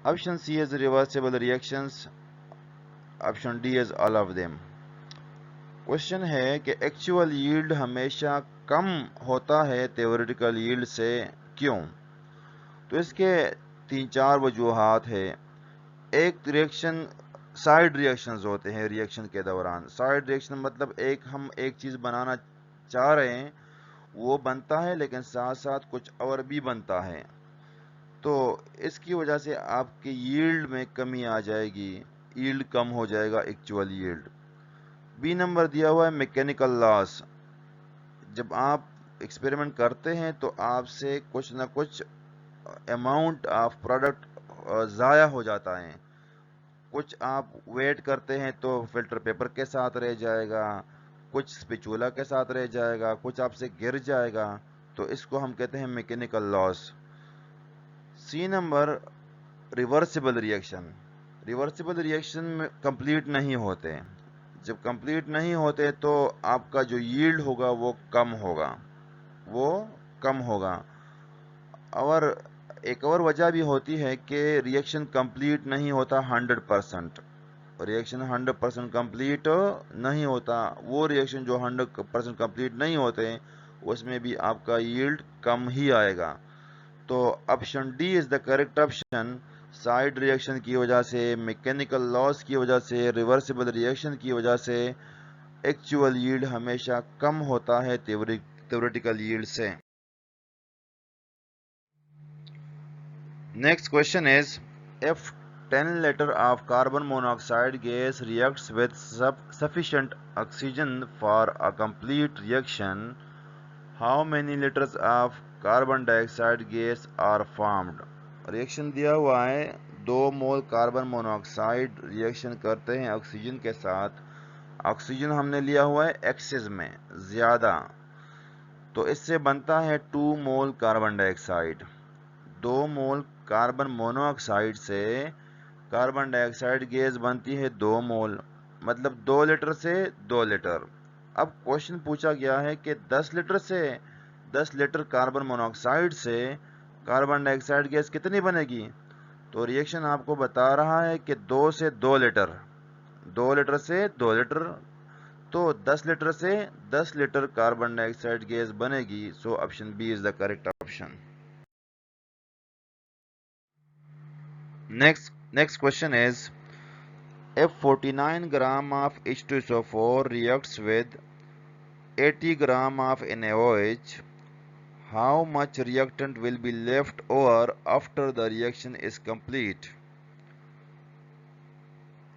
Option C is reversible reactions. Option D is all of them. Question ہے کہ actual yield ہمیشہ کم ہوتا ہے theoretical yield سے، کیوں؟ تو اس کے 3-4 وجوہات ہیں. ایک ریئیکشن سائیڈ ریئیکشنز ہوتے ہیں ریئیکشن کے دوران. سائیڈ ریئیکشن مطلب ہم ایک چیز بنانا چاہ رہے ہیں، وہ بنتا ہے لیکن ساتھ ساتھ کچھ اور بھی بنتا ہے. تو اس کی وجہ سے آپ کی ییلڈ میں کمی آ جائے گی، ییلڈ کم ہو جائے گا ایکچوئل ییلڈ. بی نمبر دیا ہوا ہے میکینیکل لاس. جب آپ ایکسپیریمنٹ کرتے ہیں تو آپ سے کچھ نہ کچھ اماؤنٹ آف پروڈکٹ ضائع ہو جاتا ہے. کچھ آپ ویٹ کرتے ہیں تو فلٹر پیپر کے ساتھ رہ جائے گا, کچھ اسپیچولا کے ساتھ رہ جائے گا, کچھ آپ سے گر جائے گا. تو اس کو ہم کہتے ہیں mechanical loss. C number, reversible reaction. Reversible reaction میں کمپلیٹ نہیں ہوتے. جب کمپلیٹ نہیں ہوتے تو آپ کا جو ییلڈ ہوگا وہ کم ہوگا. اور ایک اور وجہ بھی ہوتی ہے کہ ریئیکشن کمپلیٹ نہیں ہوتا 100%. ریئیکشن 100% کمپلیٹ نہیں ہوتا. وہ ریئیکشن جو 100% کمپلیٹ نہیں ہوتے اس میں بھی آپ کا ییلڈ کم ہی آئے گا. تو option D is the correct option. Side reaction کی وجہ سے, میکینیکل لاس کی وجہ سے, ریورسیبل ریئیکشن کی وجہ سے ایکچوئل ییلڈ ہمیشہ کم ہوتا ہے تھیوریٹیکل ییلڈ سے. Next question is, if 10 liter of carbon monoxide gas reacts with sufficient oxygen for a complete reaction, how many liters of carbon dioxide gas are formed? Reaction دیا ہوا ہے 2 مول carbon monoxide reaction کرتے ہیں oxygen کے ساتھ. Oxygen ہم نے لیا ہوا ہے ایکسس میں زیادہ, تو اس سے بنتا ہے 2 مول کاربن ڈائی آکسائڈ. 2 مول کاربن مونو آکسائڈ سے کاربن ڈائی آکسائڈ گیس بنتی ہے 2 مول, مطلب 2 لیٹر سے 2 لیٹر. اب کوشچن پوچھا گیا ہے کہ 10 لیٹر کاربن مونو آکسائڈ سے کاربن ڈائی آکسائڈ گیس کتنی بنے گی. تو ریئیکشن آپ کو بتا رہا ہے کہ 2 سے 2 لیٹر, 2 لیٹر سے 2 لیٹر, تو 10 لیٹر سے 10 litre carbon dioxide gas بنے گی. So option B is the correct option. Next question is, if 49 gram of H2SO4 reacts with 80 gram of NaOH, how much reactant will be left over after the reaction is complete?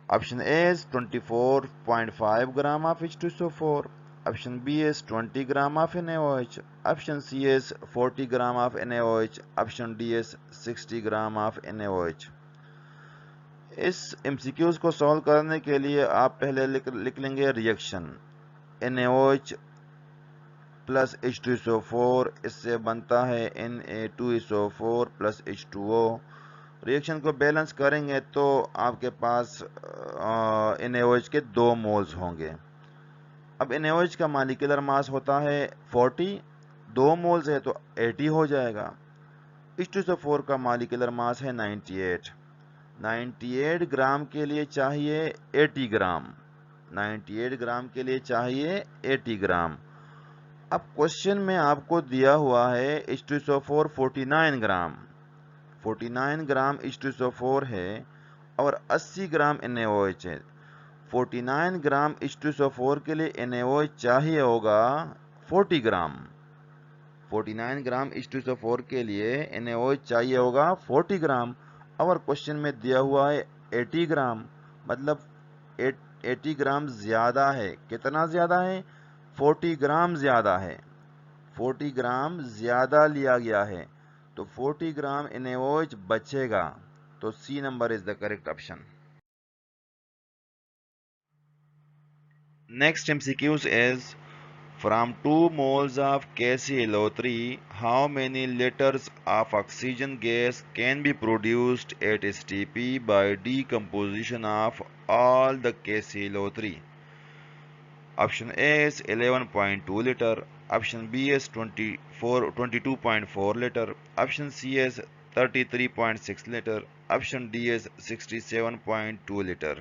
Option A is 24.5 gram of H2SO4. Option B is 20 gram of NaOH. Option C is 40 gram of NaOH. Option D is 60 gram of NaOH. اس MCQs کو solve کرنے کے لیے آپ پہلے لکھ لیں گے ریئیکشن NaOH پلس H2SO4, اس سے بنتا ہے Na2SO4 پلس H2O. ریئیکشن کو بیلنس کریں گے تو آپ کے پاس NaOH کے 2 مولز ہوں گے. اب NaOH کا مالیکولر ماس ہوتا ہے 40, 2 مولز ہے تو 80 ہو جائے گا. H2SO4 کا مالیکولر ماس ہے 98 گرام کے لیے چاہیے 80 گرام. 98 گرام کے لیے چاہیے 80 گرام. اب کوشچن میں آپ کو دیا ہوا ہے H2SO4 49 گرام. 49 گرام H2SO4 ہے اور 80 گرام NaOH ہے. 49 گرام H2SO4 کے لیے NaOH چاہیے ہوگا 40 گرام. 49 گرام H2SO4 کے لیے NaOH چاہیے ہوگا 40 گرام. اور کوشچن میں دیا ہوا ہے 80 گرام, مطلب 80 گرام زیادہ ہے. کتنا زیادہ ہے؟ 40 گرام زیادہ ہے. 40 گرام زیادہ لیا گیا ہے تو 40 گرام NaOH بچے گا. تو C number is the correct option. Next MCQs is, from 2 moles of KClO3, how many liters of oxygen gas can be produced at STP by decomposition of all the KClO3? Option A is 11.2 liter. Option B is 22.4 liter. Option C is 33.6 liter. Option D is 67.2 liter.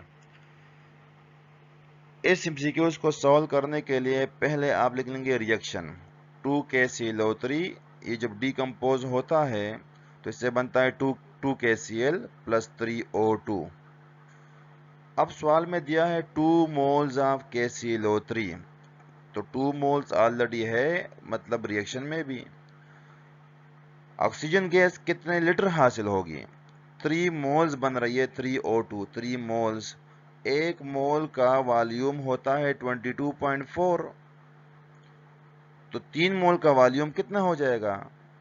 اس MCQs کو solve کرنے کے لیے پہلے آپ لکھ لیں گے ریئیکشن 2KClO3. یہ جب ڈیکمپوز ہوتا ہے تو اس سے بنتا ہے 2KCl پلس 3O2. اب سوال میں دیا ہے 2 مولز آف KClO3, تو 2 مولز آلریڈی ہے, مطلب ریئیکشن میں بھی آکسیجن گیس کتنے لیٹر حاصل ہوگی. 3 مولز بن رہی ہے 3O2. 3 مولز, 1 مول کا والیوم ہوتا ہے 22.4. تو 3 مول کا والیوم کتنا ہو جائے گا؟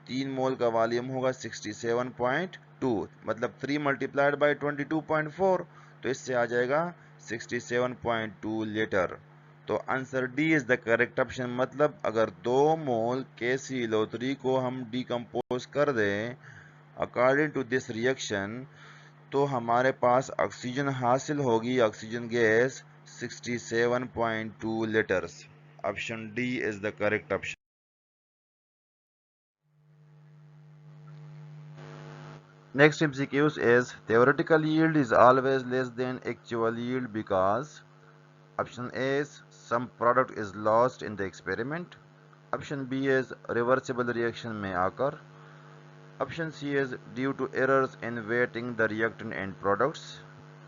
3 مول کا والیوم ہوگا 67.2، مطلب 3 ملٹیپلائڈ بائی 22.4، تو اس سے آ جائے گا 67.2 لیٹر۔ تو answer D is the correct option, مطلب اگر 2 مول KClO3 کو ہم ڈیکمپوز کر دیں اکارڈنگ ٹو دس ریئیکشن، تو ہمارے پاس آکسیجن حاصل ہوگی، oxygen gas 67.2 liters. Option D is the correct option. Next MCQs is theoretical yield is always less than actual yield because option A is some product is lost in the experiment, option B is reversible reaction may occur, option C is due to errors in weighting the reactant end products,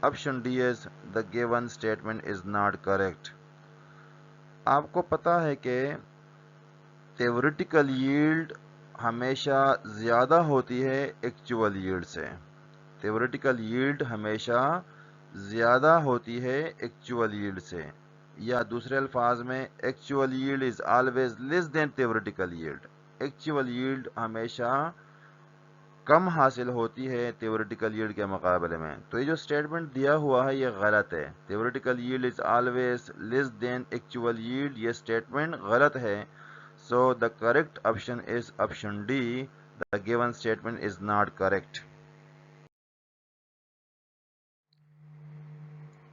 option D is the given statement is not correct۔ آپ کو پتا ہے کہ theoretical yield ہمیشہ زیادہ ہوتی ہے actual yield سے، theoretical yield ہمیشہ زیادہ ہوتی ہے ایکچوئل yield سے، یا دوسرے الفاظ میں actual yield is always less than theoretical yield، actual yield ہمیشہ کم حاصل ہوتی ہے theoretical yield کے مقابلے میں۔ تو یہ جو اسٹیٹمنٹ دیا ہوا ہے یہ غلط ہے، theoretical yield is always less than actual yield، یہ اسٹیٹمنٹ غلط ہے۔ So the correct option is option D, the given statement is not correct۔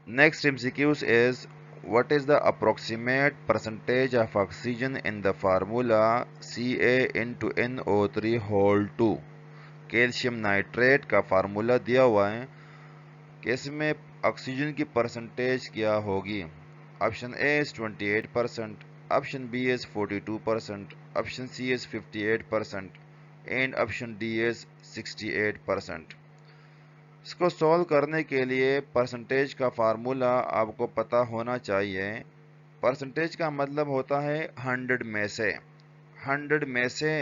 Next MCQs is what is the approximate percentage of oxygen in the formula Ca into NO3 whole 2؟ Calcium nitrate کا formula دیا ہوا ہے کہ اس میں oxygen کی percentage کیا ہوگی۔ Option A is 28%، option B is 42%، option C is 58% and option D is 68%۔ اس کو سولو کرنے کے لیے پرسنٹیج کا فارمولا آپ کو پتا ہونا چاہیے۔ پرسنٹیج کا مطلب ہوتا ہے 100 میں سے، 100 میں سے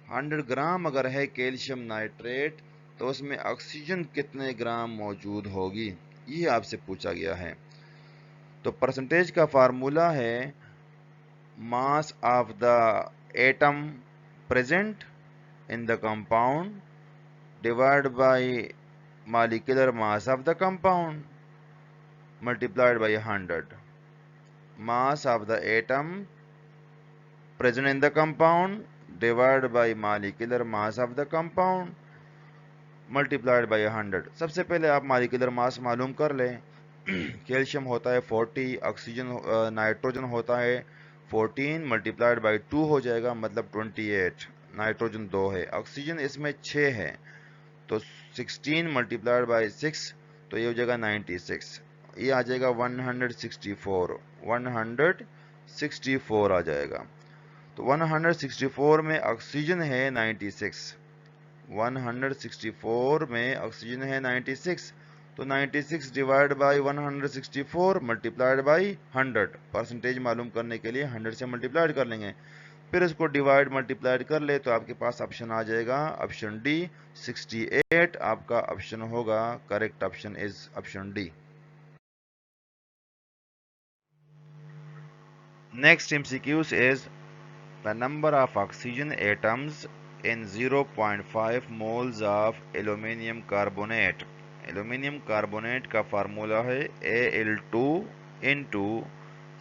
100 گرام اگر ہے کیلشیم نائٹریٹ تو اس میں آکسیجن کتنے گرام موجود ہوگی، یہ آپ سے پوچھا گیا ہے۔ تو پرسنٹیج کا فارمولا ہے mass of the atom present in the compound divide by molecular mass of the compound multiplied by 100۔ Mass of the atom present in the compound divided by molecular mass of the compound multiplied by 100۔ سب سے پہلے آپ molecular ماس معلوم کر لیں۔ Calcium ہوتا ہے 40، oxygen nitrogen ہوتا ہے 14 ملٹیپلائڈ بائی 2 ہو جائے گا، مطلب 28۔ نائٹروجن 2 ہے، آکسیجن اس میں 6 ہے تو 16 ملٹیپلائڈ بائی 6 تو یہ ہو جائے گا 96، یہ آ جائے گا 164، 164 آ جائے گا۔ تو 164 میں آکسیجن ہے 96، 164 میں آکسیجن ہے 96، تو 96 divide by 164 multiplied by 100۔ Percentage معلوم کرنے کے لیے 100 سے ملٹیپلائڈ کر لیں گے، پھر اس کو ڈیوائڈ ملٹیپلائڈ کر لے تو آپ کے پاس آپشن آ جائے گا آپشن ڈی 68۔ آپ کا آپشن ہوگا، correct option is option D. Next MCQs is the number of oxygen atoms in 0.5 moles of aluminium carbonate۔ aluminium carbonate کا فارمولا ہے Al2 into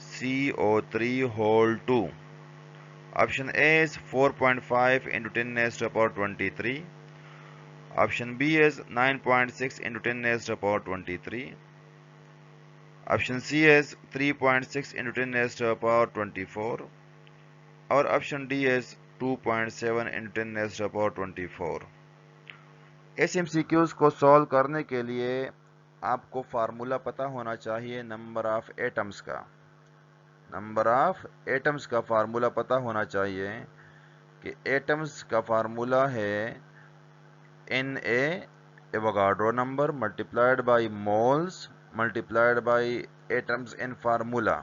CO3 whole 2۔ Option A is 4.5 into 10 raised to the power 23، option B is 9.6 into 10 raised to the power 23، option C is 3.6 into 10 raised to the power 24، اور option D is 2.7 into 10 raised to the power 24۔ اس MCQs کو solve کرنے کے لیے آپ کو formula پتا ہونا چاہیے نمبر آف ایٹمز کا۔ نمبر آف ایٹمز کا فارمولا پتا ہونا چاہیے کہ ایٹمز کا فارمولا ہے Na Avogadro number multiplied by moles multiplied by atoms in formula.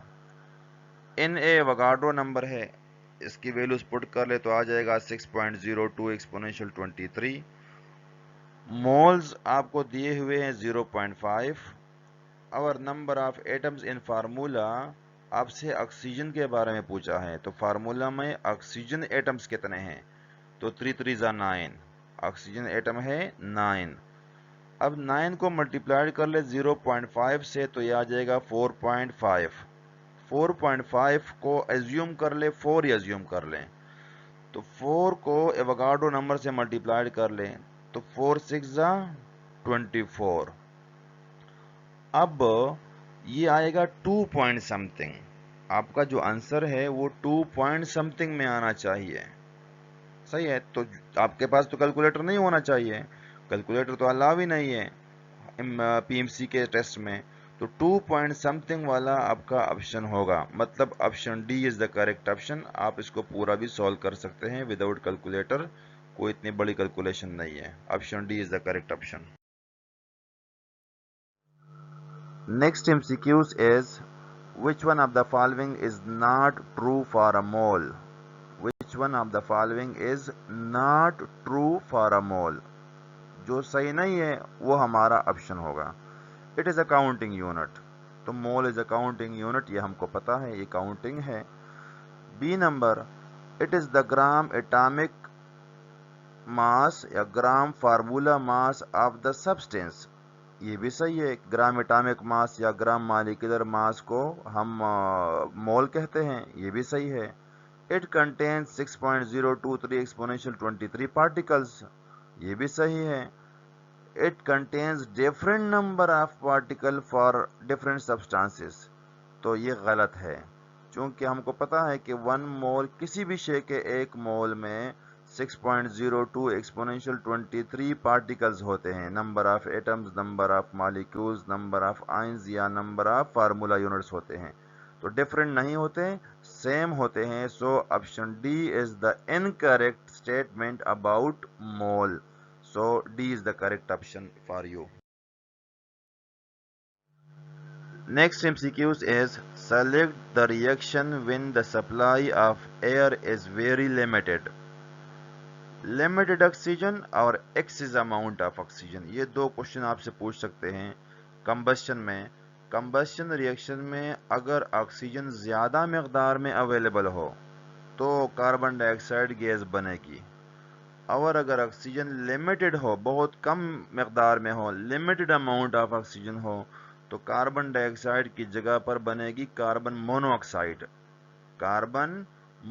Na Avogadro number ہے، اس کی ویلوز پٹ کر لے تو آ جائے گا 6.02 ایکسپوننشل 23۔ مولز آپ کو دیے ہوئے ہیں 0.5، اور number of atoms in formula آپ سے آکسیجن کے بارے میں پوچھا ہے تو فارمولا میں آکسیجن ایٹمز کتنے ہیں؟ تو 3 3 9 آکسیجن ایٹم ہے 9. اب 9 کو ملٹیپلائڈ کر لے 0.5 سے تو یہ آ جائے گا 4.5. 4.5 کو ایزیوم کر لے 4 ہی ایزیوم کر لیں تو 4 کو ایوگاڈرو نمبر سے ملٹیپلائڈ کر لیں تو 4 6 24. اب یہ آئے گا 2 پوائنٹ سمتھنگ. آپ کا جو آنسر ہے وہ 2 پوائنٹ سمتھنگ میں آنا چاہیے. صحیح ہے. تو آپ کے پاس تو کیلکولیٹر نہیں ہونا چاہیے. کیلکولیٹر تو الاؤ ہی نہیں ہے پی ایم سی کے ٹیسٹ میں. تو 2 پوائنٹ سمتھنگ والا آپ کا آپشن ہوگا. مطلب option D is the correct option. آپ اس کو پورا بھی سولو کر سکتے ہیں وداؤٹ کیلکولیٹر. کوئی اتنی بڑی کیلکولیشن نہیں ہے. Option D is the correct option. Next MCQs is which one of the following is not true for a mole? Which one of the following is not true for a mole? جو صحیح نہیں ہے وہ ہمارا option ہوگا. It is a counting unit. تو mole is a counting unit یہ ہم کو پتا ہے, یہ counting ہے. B number it is the gram atomic mass یا gram formula mass of the substance. یہ بھی صحیح ہے. گرام اٹامک ماس یا گرام مالیکولر ماس کو ہم مول کہتے ہیں. یہ بھی صحیح ہے. It contains 6.023 exponential 23 particles. یہ بھی صحیح ہے. It contains different number of particles for different substances. تو یہ غلط ہے چونکہ ہم کو پتا ہے کہ 1 مول کسی بھی شے کے 1 مول میں 6.02 ایکسپوننشل 23 پارٹیکلز ہوتے ہیں. Number of atoms, number of molecules, number of ions یا نمبر آف فارمولا یونٹس ہوتے ہیں. تو ڈفرینٹ نہیں ہوتے, سیم ہوتے ہیں. So option D is the incorrect statement about mole. So D is the correct option for you. Next MCQs is select the reaction when the supply of air is very limited. Limited oxygen اور excess amount of oxygen. یہ دو question آپ سے پوچھ سکتے ہیں کمبشن میں. کمبشن reaction میں اگر آکسیجن زیادہ مقدار میں اویلیبل ہو تو کاربن ڈائی آکسائڈ گیس بنے گی. اور اگر آکسیجن لمیٹڈ ہو, بہت کم مقدار میں ہو, لمیٹڈ اماؤنٹ آف آکسیجن ہو, تو کاربن ڈائی آکسائڈ کی جگہ پر بنے گی carbon monoxide. Carbon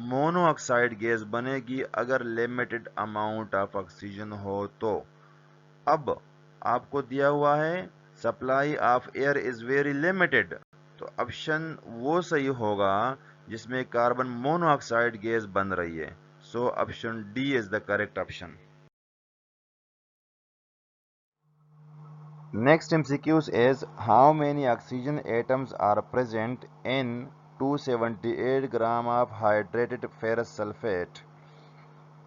monoxide gas بنے گی اگر لمیٹڈ اماؤنٹ آف آکسیجن ہو تو. اب آپ کو دیا ہوا ہے supply of air is very limited, تو آپشن وہ صحیح ہوگا جس میں کاربن مونو آکسائڈ گیس بن رہی ہے. So option D is the correct option. Next MCQs is how many oxygen atoms are present in 278 gram of hydrated ferrous sulfate?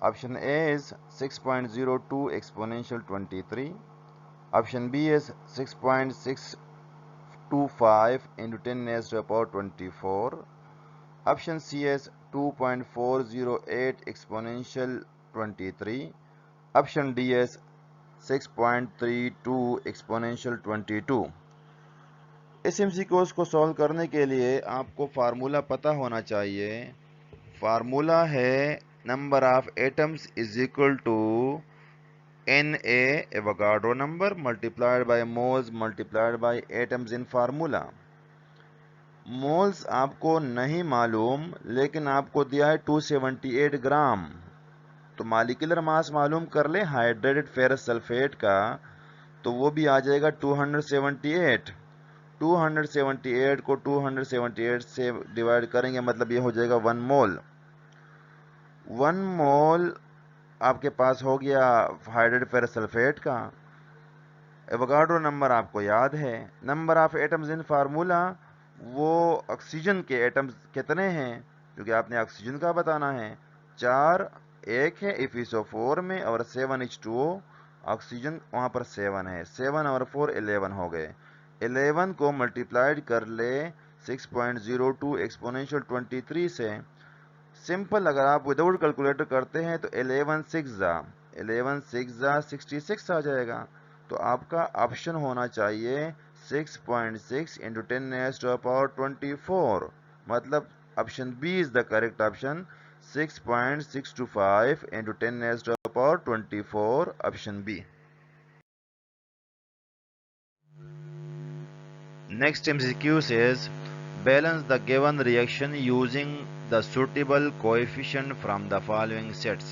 Option A is 6.02 exponential 23. Option B is 6.625 into 10 raised to the power 24. Option C is 2.408 exponential 23. Option D is 6.32 exponential 22. Us MCQs کو solve کرنے کے لیے آپ کو formula پتا ہونا چاہیے. Formula ہے number of atoms is equal to Na Avogadro number multiplied by moles multiplied by atoms in formula. Moles آپ کو نہیں معلوم لیکن آپ کو دیا ہے 278 گرام. تو مالیکولر ماس معلوم کر لیں ہائیڈریٹڈ فیرس سلفیٹ کا, تو وہ بھی آ جائے گا 278. 278 کو 278 سے ڈیوائڈ کریں گے مطلب یہ ہو جائے گا 1 مول. 1 مول آپ کے پاس ہو گیا ہائیڈریٹڈ فیرس سلفیٹ کا. ایوگاڈرو نمبر آپ کو یاد ہے. Number of atoms in formula, وہ آکسیجن کے ایٹمز کتنے ہیں کیونکہ آپ نے آکسیجن کا بتانا ہے. 4 ایک ہے FeSO4 میں اور 7H2O. آکسیجن وہاں پر 7 ہے. 7 اور 4 11 ہو گئے. 11 کو ملٹیپلائڈ کر لے 6.02 ایکسپوننشل 23 سے. سمپل اگر آپ وداؤٹ کیلکولیٹر کرتے ہیں تو 11 6 66 آ جائے گا. تو آپ کا آپشن ہونا چاہیے 6.6 into 10 raised to the power 24 مطلب option B is the correct option. 6.625 into 10 raised to the power 24, option B. Next MCQ says balance the given reaction using the suitable coefficient from the following sets.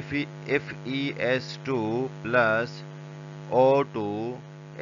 FeS2 plus O2,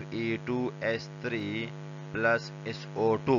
Fe2S3 plus SO2.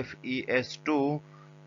FeS2,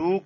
2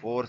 4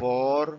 4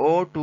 O2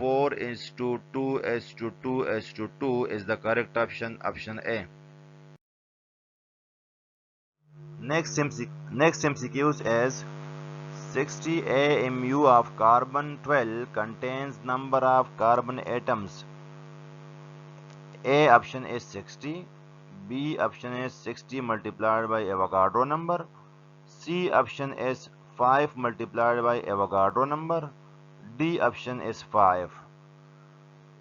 4:2S22 is the correct option, option A. Next MCQs is 60 AMU of carbon-12 contains number of carbon atoms. A option is 60, B option is 60 multiplied by Avogadro number, C option is 5 multiplied by Avogadro number, D option is 5.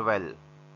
12.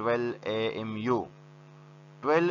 12 AMU. 12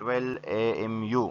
12 AMU.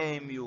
AMU,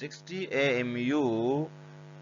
60 AMU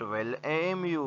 12 AMU,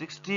60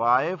5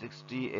60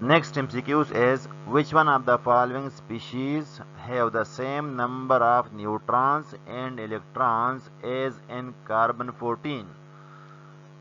Next MCQs is which one of the following species have the same number of neutrons and electrons as in carbon 14.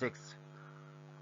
6.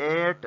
8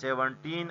17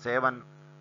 7.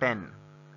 10.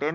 10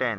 10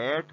8.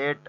8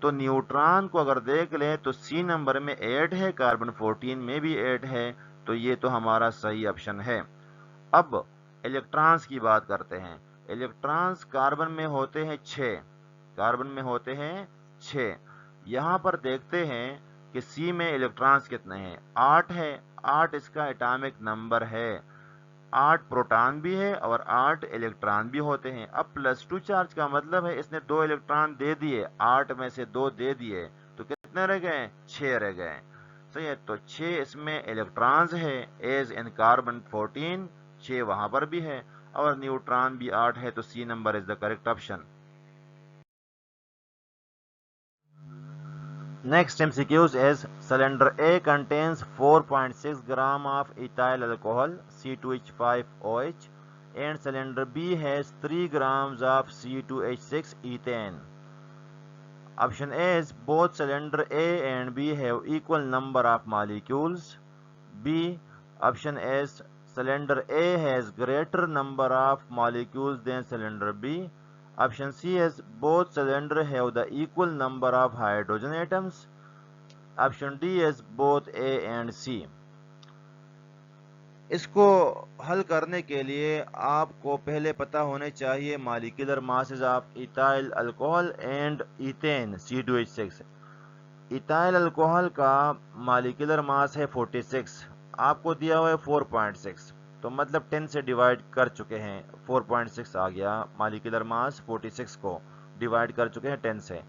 تو neutron کو اگر دیکھ لیں تو C number میں 8 ہے، carbon 14 میں بھی 8 ہے، تو یہ تو ہمارا صحیح آپشن ہے۔ اب الیکٹرانز کی بات کرتے ہیں۔ الیکٹرانز کاربن میں ہوتے ہیں 6، کاربن میں ہوتے ہیں 6۔ یہاں پر دیکھتے ہیں کہ سی میں الیکٹرانز کتنے ہیں، 8 ہے، 8 اس کا اٹامک نمبر ہے، 8 پروٹان بھی ہے اور 8 الیکٹران بھی ہوتے ہیں۔ اب +2 چارج کا مطلب ہے اس نے 2 الیکٹران دے دیے، 8 میں سے 2 دے دیے، تو کتنے رہ گئے، 6 رہ گئے۔ صحیح ہے، تو 6 اس میں الیکٹرانز ہے، ایز ان کاربن 14، 6 وہاں پر بھی ہے، اور نیوٹران بھی 8 ہے، تو C number is the correct option. Next MCQs is cylinder A contains 4.6 gram of ethyl alcohol C2H5OH and cylinder B has 3 grams of C2H6 ethane. Option A is both cylinder A and B have equal number of molecules. B. Option is cylinder A has greater number of molecules than cylinder B. Option C is both cylinders have the equal number of hydrogen atoms. Option D is both A and C. اس کو حل کرنے کے لیے آپ کو پہلے پتا ہونے چاہیے molecular masses of ethyl alcohol and ethane C2H6۔ Ethyl alcohol کا مالیکولر ماس ہے 46، آپ کو دیا ہوا ہے 4.6، تو مطلب 10 سے ڈیوائڈ کر چکے ہیں، 4.6 آ گیا مالیکولر ماس، 46 کو ڈیوائڈ کر چکے ہیں 10 سے۔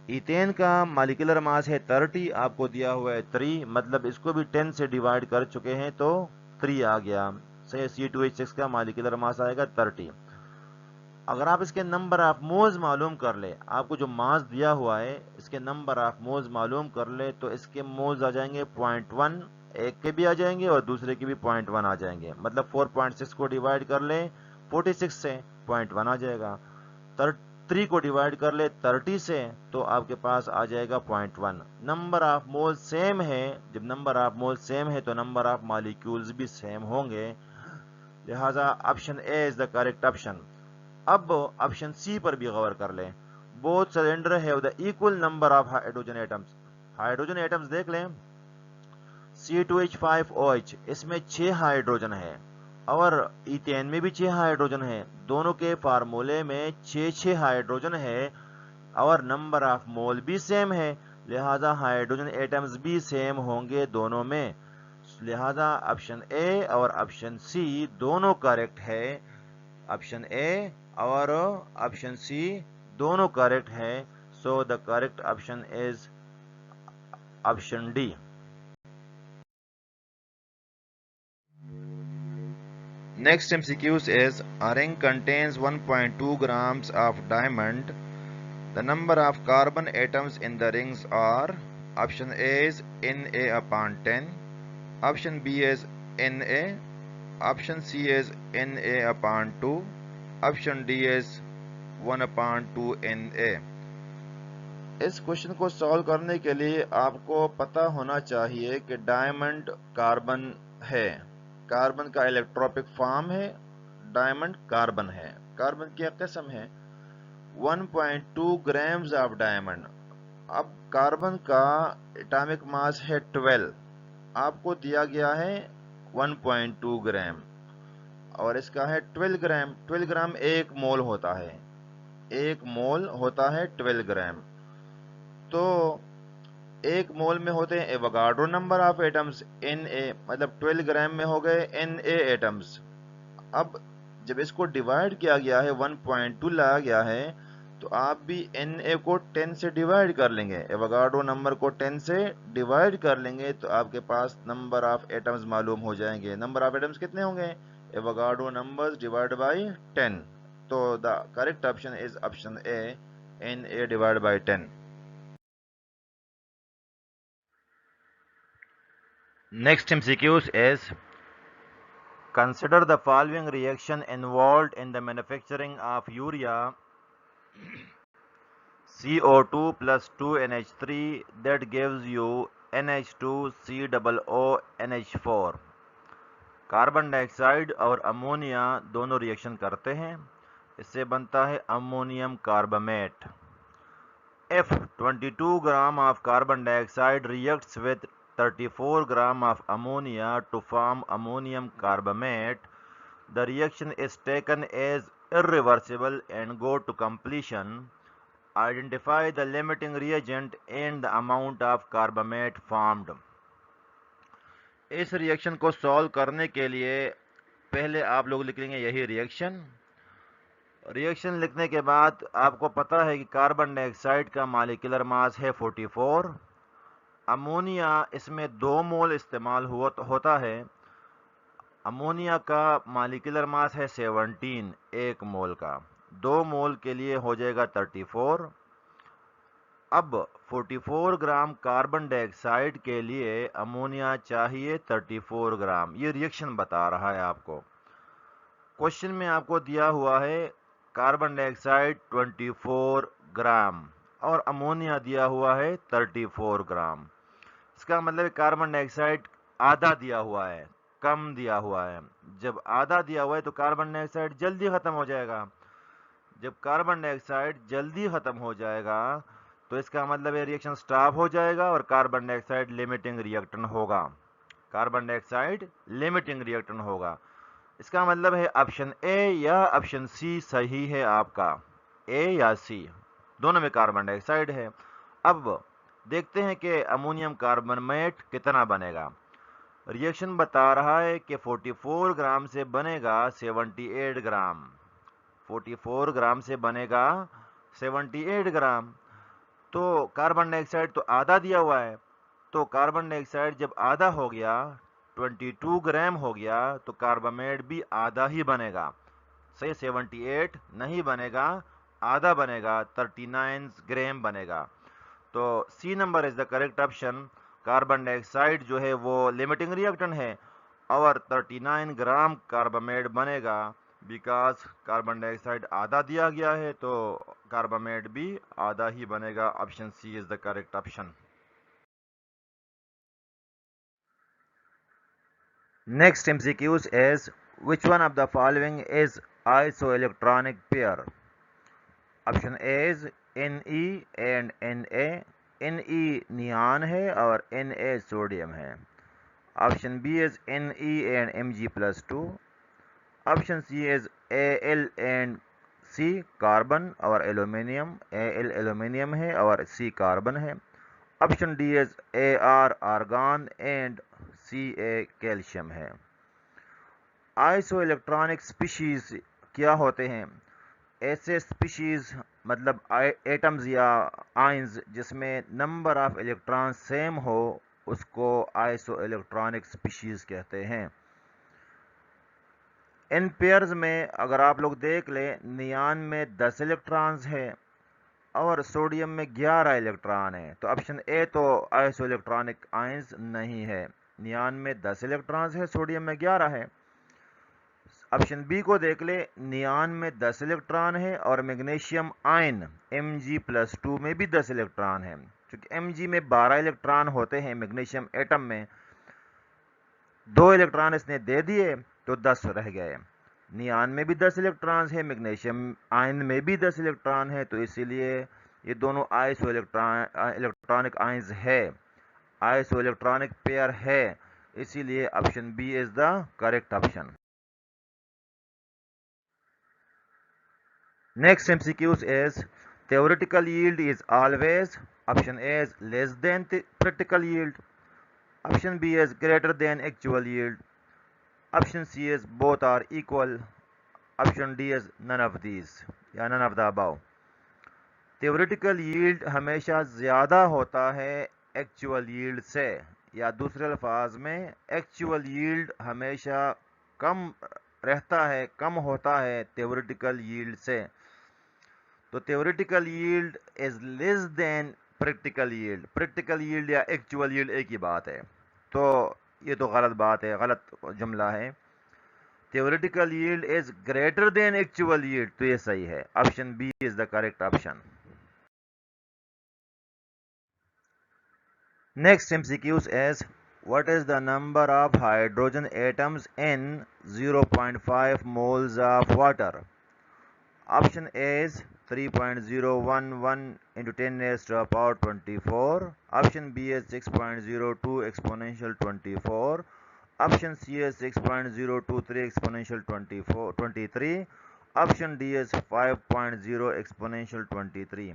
ایتھین کا مالیکولر ماس ہے 30، آپ کو دیا ہوا ہے 3، مطلب اس کو بھی 10 سے ڈیوائڈ کر چکے ہیں تو 3 آ گیا۔ صحیح، C2H6 کا مالیکولر ماس آئے گا 30۔ اگر آپ اس کے نمبر آف مولز معلوم کر لیں، آپ کو جو ماس دیا ہوا ہے اس کے نمبر آف مولز معلوم کر لیں، تو اس کے مولز آ جائیں گے 0.1، ایک کے بھی آ جائیں گے اور دوسرے کے بھی 0.1 آ جائیں گے، مطلب 4.6 کو ڈیوائڈ کر لیں 46 سے 0.1 آ جائے گا، 3 کو ڈیوائڈ کر لیں 30 سے تو آپ کے پاس آ جائے گا 0.1۔ نمبر آف مول سیم ہے، جب نمبر آف مول سیم ہے تو نمبر آف مالیکولز بھی سیم ہوں گے، لہذا option A is the correct option. اب آپشن سی پر بھی غور کر لیں، both cylinder have the equal number of hydrogen atoms. Hydrogen atoms دیکھ لیں، C2H5OH اس میں 6 ہائیڈروجن ہے اور ایتھین میں بھی 6 ہائیڈروجن ہے، دونوں کے فارمولے میں 6 ہائیڈروجن ہے اور نمبر آف مول بھی سیم ہے، لہذا ہائیڈروجن ایٹمز بھی سیم ہوں گے دونوں میں، لہذا آپشن اے اور آپشن سی دونوں کریکٹ ہے۔ آپشن اے اور آپشن سی دونوں کریکٹ ہے، so the correct option is option D. Next MCQs is a ring contains 1.2 grams of diamond. The number of carbon atoms in the rings are: option A is Na/10, option B is Na, option C is Na/2, option D is 1/2 Na۔ اس question کو solve کرنے کے لیے آپ کو پتا ہونا چاہیے کہ ڈائمنڈ کاربن ہے، کاربن کا الیکٹروپک فارم ہے، ڈائمنڈ کاربن ہے، کاربن کی قسم ہے 1.2 گرامز آف ڈائمنڈ۔ اب کاربن کا اٹامک ماس ہے 12، آپ کو دیا گیا ہے 1.2 گرام اور اس کا ہے 12 گرام۔ 12 گرام ایک مول ہوتا ہے، ایک مول ہوتا ہے 12 گرام، تو ایک مول میں ہوتے ہیں ایوگاڈرو نمبر آف ایٹمز Na، مطلب 12 گرام میں ہو گئے Na ایٹمز۔ اب جب اس کو ڈیوائڈ کیا گیا ہے 1.2 لایا گیا ہے تو آپ بھی Na کو 10 سے ڈیوائڈ کر لیں گے، ایوگاڈرو نمبر کو 10 سے ڈیوائڈ کر لیں گے تو آپ کے پاس نمبر آف ایٹمز معلوم ہو جائیں گے۔ نمبر آف ایٹمز کتنے ہوں گے؟ ایوگاڈرو نمبر ڈیوائڈ بائی 10، تو دا correct option is option a, Na divide by 10۔ Next MCQs is: consider the following reaction involved in the manufacturing of urea CO2 plus 2NH3 that gives you NH2COONH4۔ Carbon dye oxide اور ammonia دونوں reaction کرتے ہیں، اس سے بنتا ہے امونیم کاربامیٹ۔ if 22 gram of carbon dioxide reacts with 34 gram of ammonia to form ammonium carbamate, the reaction is taken as irreversible and go to completion. Identify the limiting reagent and the amount of carbamate formed. اس reaction کو solve کرنے کے لیے پہلے آپ لوگ لکھ لیں گے یہی ریئیکشن لکھنے کے بعد آپ کو پتا ہے کہ کاربن ڈائی آکسائڈ کا مالیکولر ماس ہے 44، امونیا اس میں 2 مول استعمال ہوتا ہے، امونیا کا مالیکولر ماس ہے 17 1 مول کا، 2 مول کے لیے ہو جائے گا 34۔ اب 44 گرام کاربن ڈائی آکسائڈ کے لیے امونیا چاہیے 34 گرام، یہ ریئیکشن بتا رہا ہے آپ کو۔ کوشچن میں آپ کو دیا ہوا ہے کاربن ڈائی آکسائڈ 24 گرام اور امونیا دیا ہوا ہے 34 گرام، اس کا مطلب کاربن ڈائی آکسائڈ آدھا دیا ہوا ہے، کم دیا ہوا ہے۔ جب آدھا دیا ہوا ہے تو کاربن ڈائی آکسائڈ جلدی ختم ہو جائے گا، جب کاربن ڈائی آکسائڈ جلدی ختم ہو جائے گا تو اس کا مطلب ہے ریئیکشن سٹاپ ہو جائے گا اور کاربن ڈائی آکسائڈ لیمیٹنگ ریئیکٹنٹ ہوگا، کاربن ڈائی آکسائڈ لیمیٹنگ ریئیکٹنٹ ہوگا۔ اس کا مطلب ہے آپشن اے یا آپشن سی صحیح ہے، آپ کا اے یا سی دونوں میں کاربن ڈائی آکسائڈ ہے۔ اب دیکھتے ہیں کہ امونیم کاربنیٹ کتنا بنے گا۔ ریئیکشن بتا رہا ہے کہ 44 گرام سے بنے گا 78 گرام، 44 گرام سے بنے گا 78 گرام، تو کاربن ڈائی آکسائڈ تو آدھا دیا ہوا ہے، تو کاربن ڈائی آکسائڈ جب آدھا ہو گیا 22 گرام ہو گیا تو کاربامیٹ بھی آدھا ہی بنے گا، صحیح 78 نہیں بنے گا، آدھا بنے گا 39 گرام بنے گا، تو C number is the correct option. Carbon dioxide جو ہے وہ لیمیٹنگ ریئیکٹنٹ ہے اور 39 گرام کاربامیٹ بنے گا، بیکاز کاربن ڈائی آکسائڈ آدھا دیا گیا ہے تو کاربامیٹ بھی آدھا ہی بنے گا، option C is the correct option. Next MCQs is which one of the following is isoelectronic pair? Option A is Ne and Na، Ne neon ہے اور Na sodium ہے۔ Option B is Ne and Mg+2۔ Option C is Al and C carbon اور aluminium، Al aluminium ہے اور C carbon ہے۔ Option D is Ar argon and Ca calcium ہے۔ آئسو electronic species کیا ہوتے ہیں؟ ایسے سپیشیز مطلب ایٹمز یا آئنز جس میں نمبر آف الیکٹران سیم ہو اس کو آئسو الیکٹرانک سپیشیز کہتے ہیں۔ ان پیئرز میں اگر آپ لوگ دیکھ لیں، نیان میں 10 الیکٹرانز ہے اور سوڈیم میں 11 الیکٹران ہیں، تو آپشن اے تو آئسو الیکٹرانک آئنز نہیں ہے، نیان میں 10 الیکٹرانز ہے، سوڈیم میں 11 ہے۔ آپشن بی کو دیکھ لے، نیان میں 10 الیکٹران ہے اور میگنیشیم آئن Mg+2 میں بھی 10 الیکٹران ہیں، چونکہ Mg میں 12 الیکٹران ہوتے ہیں، میگنیشیم ایٹم میں 2 الیکٹران اس نے دے دیے تو 10 رہ گئے۔ نیان میں بھی 10 الیکٹران ہے، میگنیشیم آئن میں بھی 10 الیکٹران ہے، تو اسی لیے یہ دونوں آئسو الیکٹرانک آئنز ہے، آئسو الیکٹرانک پیئر ہے، اسی لیے option B is the correct option. Next MCQs is theoretical yield is always, option A is less than practical yield, option B is greater than actual yield, option C is both are equal, option D is none of these یا none of the above۔ theoretical yield ہمیشہ زیادہ ہوتا ہے actual yield سے، یا دوسرے الفاظ میں actual yield ہمیشہ کم رہتا ہے، کم ہوتا ہے theoretical yield سے، تو theoretical yield is less than practical yield۔ practical yield یا actual yield ایک ہی بات ہے، تو یہ تو غلط بات ہے، غلط جملہ ہے۔ theoretical yield is greater than actual yield، تو یہ صحیح ہے، option B is the correct option۔ Next MCQs is what is the number of hydrogen atoms in 0.5 moles of water? Option A is 3.011 into 10 raised to the power 24. Option B is 6.02 exponential 24. Option C is 6.023 exponential 23. Option D is 5.0 exponential 23.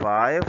5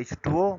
H2O,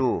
2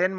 10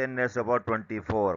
10 raised to the power 24.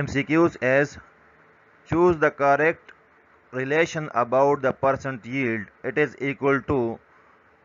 MCQs is choose the correct relation about the percent yield. It is equal to.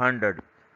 100.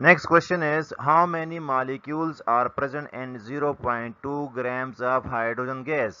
Next question is how many molecules are present in 0.2 grams of hydrogen gas.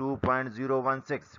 2.016.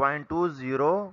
0.20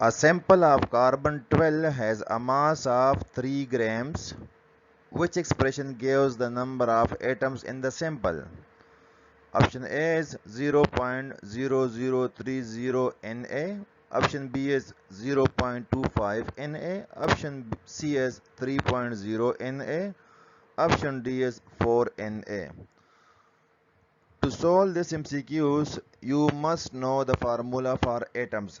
A sample of carbon 12 has a mass of 3 grams. Which expression gives the number of atoms in the sample? Option A is 0.0030 Na. Option B is 0.25 Na. Option C is 3.0 Na. Option D is 4 Na. To solve this MCQs, you must know the formula for atoms.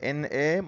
Na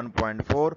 1.4.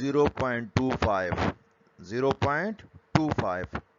0.25. 0.25.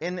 Na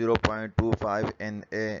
0.25 Na.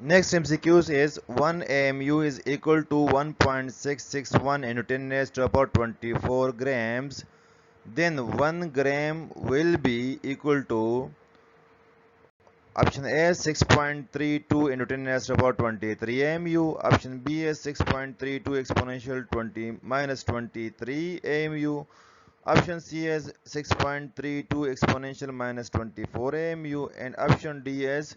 Next MCQs is 1 AMU is equal to 1.661 into 10 raised to the power 24 grams. Then 1 gram will be equal to option A is 6.32 into 10 raised to the power 23 AMU. Option B is 6.32 exponential 20 minus 23 AMU. Option C is 6.32 exponential minus 24 AMU. And option D is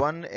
1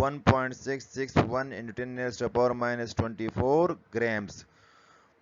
1.661 into 10 raised to the power minus 24 grams.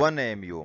1 AMU।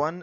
1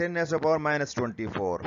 10⁻⁻24,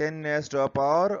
10⁻⁻,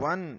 1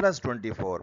+24,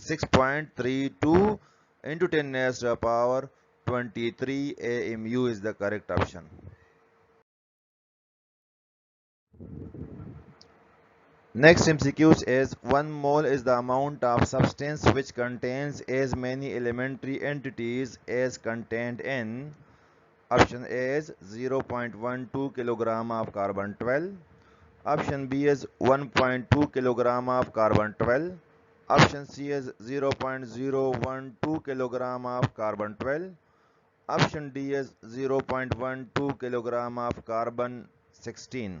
6.32 into 10⁻⁻23 AMU is the correct option. Next MCQs is 1 mole is the amount of substance which contains as many elementary entities as contained in. Option A is 0.12 kilogram of carbon 12. Option B is 1.2 kilogram of carbon 12. Option C is 0.012 kilogram of carbon 12. Option D is 0.12 kilogram of carbon 16.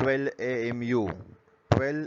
12 AMU। 12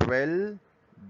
12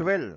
12,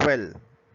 12।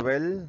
12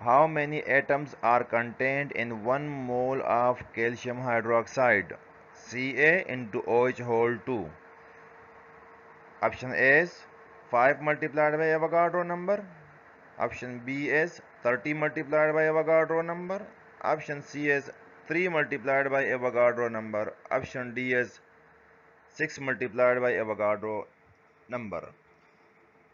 how many atoms are contained in 1 mole of calcium hydroxide Ca into OH whole 2. Option A is 5 multiplied by Avogadro number. Option B is 30 multiplied by Avogadro number. Option C is 3 multiplied by Avogadro number. Option D is 6 multiplied by Avogadro number.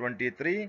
23,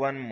1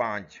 5।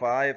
5,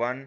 1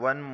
1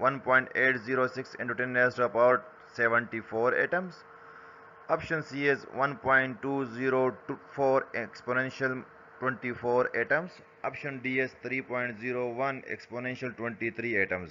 1.806 into 10 raised to the power 74 atoms. Option C is 1.204 exponential 24 atoms. Option D is 3.01 exponential 23 atoms.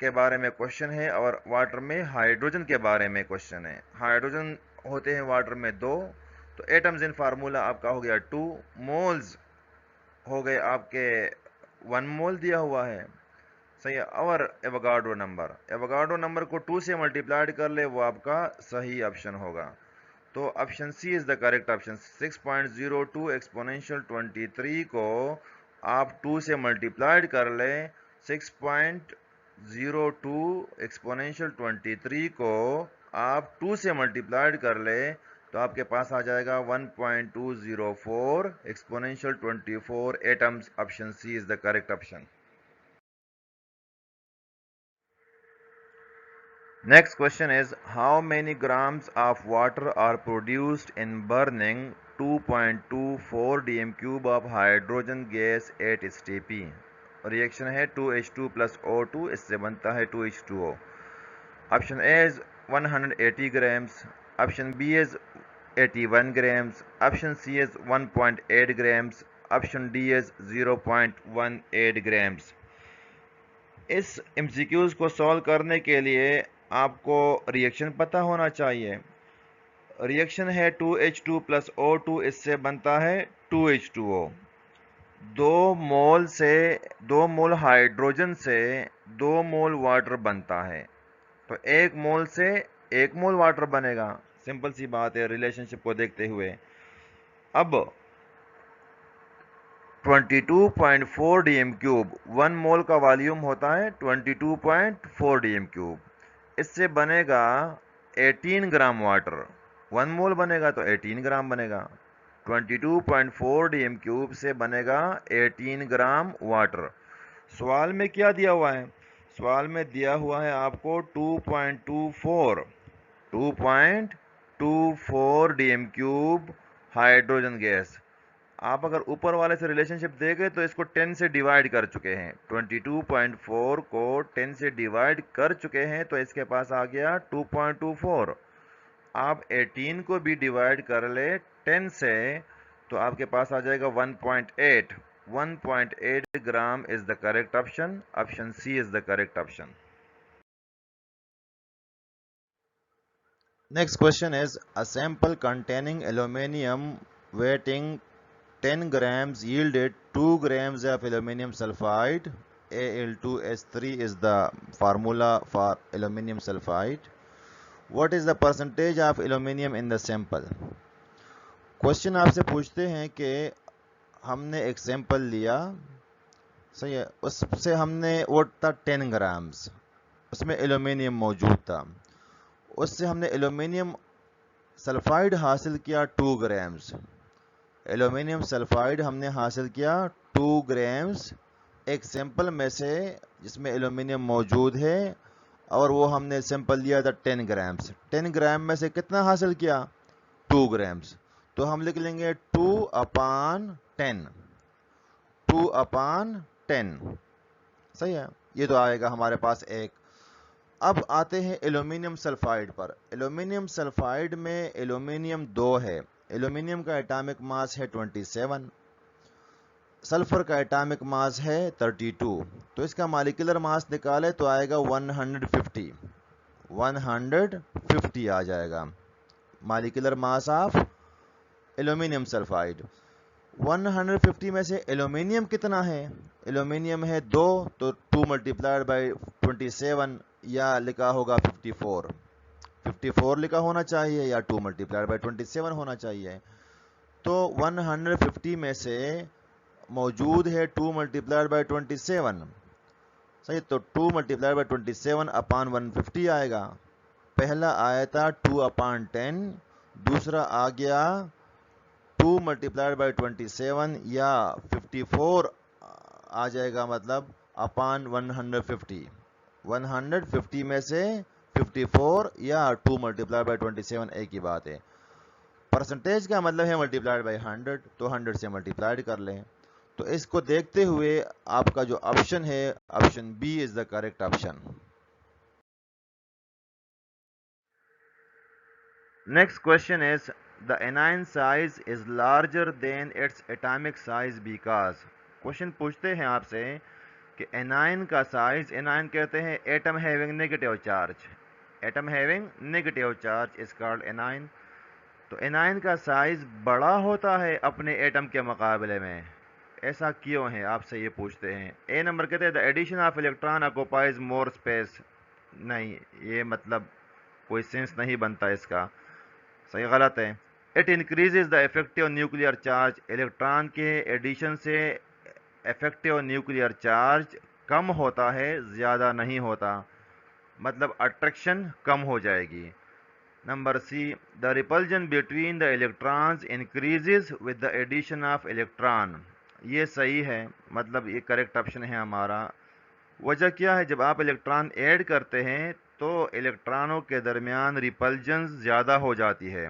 کے بارے میں question ہے اور water میں hydrogen کے بارے میں question ہے. ہائیڈروجن ہوتے ہیں واٹر میں 2. تو ایٹمز ان فارمولا آپ کا ہو گیا 2. مولز ہو گئے آپ کے 1 مول دیا ہوا ہے. صحیح ہے. اور ایوگاڈرو نمبر کو 2 سے ملٹیپلائڈ کر لے, وہ آپ کا صحیح آپشن ہوگا. تو option C is the correct option. 6.02 exponential 23 کو آپ 2 سے ملٹیپلائڈ کر لیں. 6.02 ایکسپونینشیل 23 کو آپ 2 سے ملٹیپلائڈ کر لیں تو آپ کے پاس آ جائے گا 1.204 exponential 24 atoms. Option C is the correct option. Next question is, how many grams of water are produced in burning 2.24 dm cube of hydrogen gas at Stp? Reaction ہے 2H2 plus O2, اس سے بنتا ہے 2H2O. Option A is 180 grams, Option B is 81 grams, Option C is 1.8 grams, Option D is 0.18 grams. اس MCQs کو solve کرنے کے لیے آپ کو ریئیکشن پتہ ہونا چاہیے. ریئیکشن ہے 2H2 plus O2, اس سے بنتا ہے 2H2O. 2 مول ہائیڈروجن سے 2 مول واٹر بنتا ہے, تو 1 مول سے 1 مول واٹر بنے گا. سمپل سی بات ہے ریلیشن شپ کو دیکھتے ہوئے. اب 22.4 ڈی ایم کیوب 1 مول کا والیوم ہوتا ہے 22.4 ڈی ایم کیوب. اس سے بنے گا 18 گرام واٹر. 1 مول بنے گا تو 18 گرام بنے گا. 22.4 ڈی ایم کیوب سے بنے گا 18 گرام واٹر. سوال میں کیا دیا ہوا ہے؟ سوال میں دیا ہوا ہے آپ کو 2.24 D M cube hydrogen gas. آپ اگر اوپر والے سے ریلیشن شپ دیکھیں تو اس کو 10 سے ڈیوائڈ کر چکے ہیں. 22.4 کو 10 سے ڈیوائڈ کر چکے ہیں تو اس کے پاس آ گیا 2.24. آپ 18 کو بھی ڈیوائڈ کر لے 10 سے تو آپ کے پاس آ جائے گا 1.8. 1.8 gram is the correct option. Option C is the correct option. Next question is, a sample containing aluminium weighing 10 grams yielded 2 grams of aluminum sulfide. Al2S3 is the formula for aluminum sulfide. What is the percentage of aluminum in the sample? Question آپ سے پوچھتے ہیں کہ ہم نے ایک sample لیا, صحیح ہے, اس سے ہم نے وہ تھا 10 گرامز, اس میں ایلومینیم موجود تھا. اس سے ہم نے ایلومینیم سلفائڈ حاصل کیا 2 گرامز. ایلومینیم سلفائڈ ہم نے حاصل کیا 2 گرامز ایک سیمپل میں سے جس میں ایلومینیم موجود ہے, اور وہ ہم نے سیمپل لیا تھا 10 گرامز. 10 گرام میں سے کتنا حاصل کیا؟ 2 گرامز. تو ہم لکھ لیں گے 2/10. 2/10. صحیح ہے, یہ تو آئے گا ہمارے پاس ایک. اب آتے ہیں ایلومینیم سلفائڈ پر. ایلومینیم سلفائڈ میں ایلومینیم 2 ہے. ایلومینیم کا ایٹامک ماس ہے 27, سلفر کا ایٹامک ماس ہے 32. تو اس کا مالیکولر ماس نکالے تو آئے گا 150. 150 آ جائے گا molecular mass of aluminium sulphide. 150 میں سے ایلومینیم کتنا ہے؟ ایلومینیم ہے 2, تو 2 ملٹیپلائڈ بائی 27, یا لکھا ہوگا 54. 54 لکھا ہونا چاہیے یا 2 ملٹیپلائڈ بائی 27 ہونا چاہیے. تو 150 میں سے موجود ہے 2 ملٹیپلائڈ بائی 27. صحیح, تو 2 ملٹیپلائڈ بائی 27 اپان 150 آئے گا. پہلا آیا تھا 2/10, دوسرا آ گیا 2 ملٹیپلائڈ بائی 27 یا 54 آ جائے گا, مطلب اپان 150. 150 میں سے 54 یا 2 ملٹیپلائڈ بائی 27 ایک ہی بات ہے. پرسنٹیج کا مطلب ہے ملٹیپلائڈ بائی 100, تو 100 سے ملٹیپلائڈ کر لیں. تو اس کو دیکھتے ہوئے آپ کا جو آپشن ہے, option B is the correct option. Next question is, the anion size is larger than its atomic size because. Question پوچھتے ہیں آپ سے کہ انائن کا سائز، انائن کہتے ہیں atom having negative charge, atom having negative charge is called anion. تو انائن کا سائز بڑا ہوتا ہے اپنے ایٹم کے مقابلے میں. ایسا کیوں ہے آپ سے یہ پوچھتے ہیں. اے نمبر کہتے ہیں دا addition of electron occupies more space. نہیں، یہ مطلب کوئی سینس نہیں بنتا اس کا، صحیح غلط ہے. It increases the effective nuclear charge. Electron کے ایڈیشن سے افیکٹو نیوکلیئر چارج کم ہوتا ہے، زیادہ نہیں ہوتا، مطلب اٹریکشن کم ہو جائے گی. Number C, the repulsion between the electrons increases with the addition of electron. یہ صحیح ہے، مطلب یہ کریکٹ آپشن ہے ہمارا. وجہ کیا ہے؟ جب آپ الیکٹران ایڈ کرتے ہیں تو الیکٹرانوں کے درمیان ریپلجن زیادہ ہو جاتی ہے.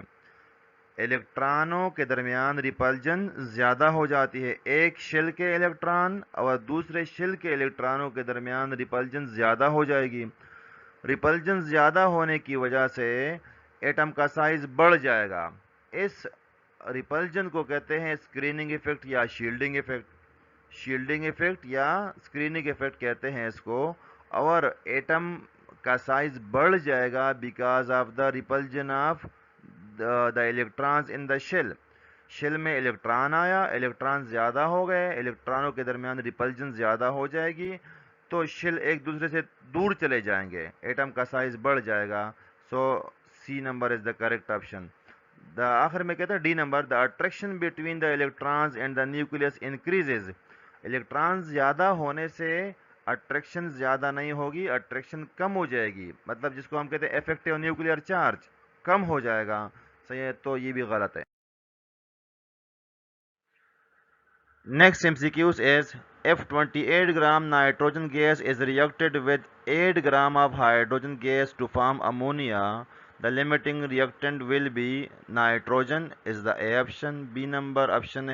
الیکٹرانوں کے درمیان ریپلجن زیادہ ہو جاتی ہے. ایک شیل کے الیکٹران اور دوسرے شیل کے الیکٹرانوں کے درمیان ریپلجن زیادہ ہو جائے گی. ریپلجن زیادہ ہونے کی وجہ سے ایٹم کا سائز بڑھ جائے گا. اس ریپلجن کو کہتے ہیں اسکریننگ ایفیکٹ یا شیلڈنگ ایفیکٹ. شیلڈنگ ایفیکٹ یا اسکریننگ ایفیکٹ کہتے ہیں اس کو. اور ایٹم کا سائز بڑھ جائے گا because of the repulsion of the electrons in the shell. Shell میں الیکٹران آیا، الیکٹران زیادہ ہو گئے، الیکٹرانوں کے درمیان ریپلجن زیادہ ہو جائے گی تو شیل ایک دوسرے سے دور چلے جائیں گے، ایٹم کا سائز بڑھ جائے گا. So C number is the correct option. آخر میں کہتا ہے D number, the attraction between the electrons and the nucleus increases. Electron زیادہ ہونے سے اٹریکشن زیادہ نہیں ہوگی، اٹریکشن کم ہو جائے گی، مطلب جس کو ہم کہتے ہیں افیکٹو نیوکلیئر چارج کم ہو جائے گا. صحیح ہے، تو یہ بھی غلط ہے. Next MCQs is if 28 gram nitrogen gas is reacted with 8 gram of hydrogen gas to form ammonia, the limiting reactant will be nitrogen. Is the A option. B number option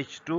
H2.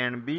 and B.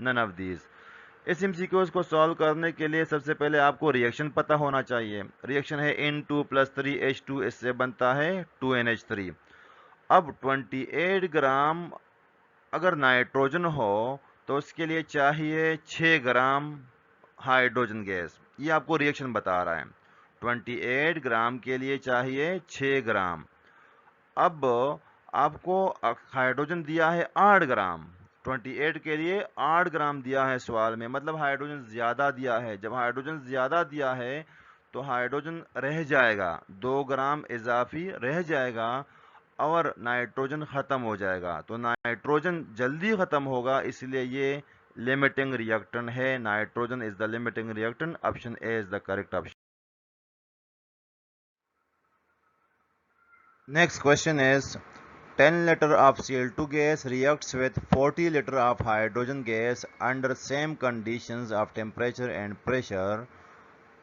none of these. اس MCQs کو solve کرنے کے لیے سب سے پہلے آپ کو reaction پتہ ہونا چاہیے. ریئیکشن ہے N2+3H2، اس سے بنتا ہے 2NH3. اب 28 گرام اگر نائٹروجن ہو تو اس کے لیے چاہیے 6 گرام ہائیڈروجن گیس. یہ آپ کو ریئیکشن بتا رہا ہے. 28 گرام کے لیے چاہیے 6 گرام. اب آپ کو ہائیڈروجن دیا ہے 8 گرام. 28 کے لیے 8 گرام دیا ہے سوال میں، مطلب ہائیڈروجن زیادہ دیا ہے. جب ہائیڈروجن زیادہ دیا ہے تو ہائیڈروجن رہ جائے گا، 2 گرام اضافی رہ جائے گا اور نائٹروجن ختم ہو جائے گا. تو نائٹروجن جلدی ختم ہوگا، اس لیے یہ لمیٹنگ ریئیکٹنٹ ہے. Nitrogen is the limiting reactant. Option A is the correct option. Next question is 10 liter of Cl2 gas reacts with 40 liter of hydrogen gas under same conditions of temperature and pressure.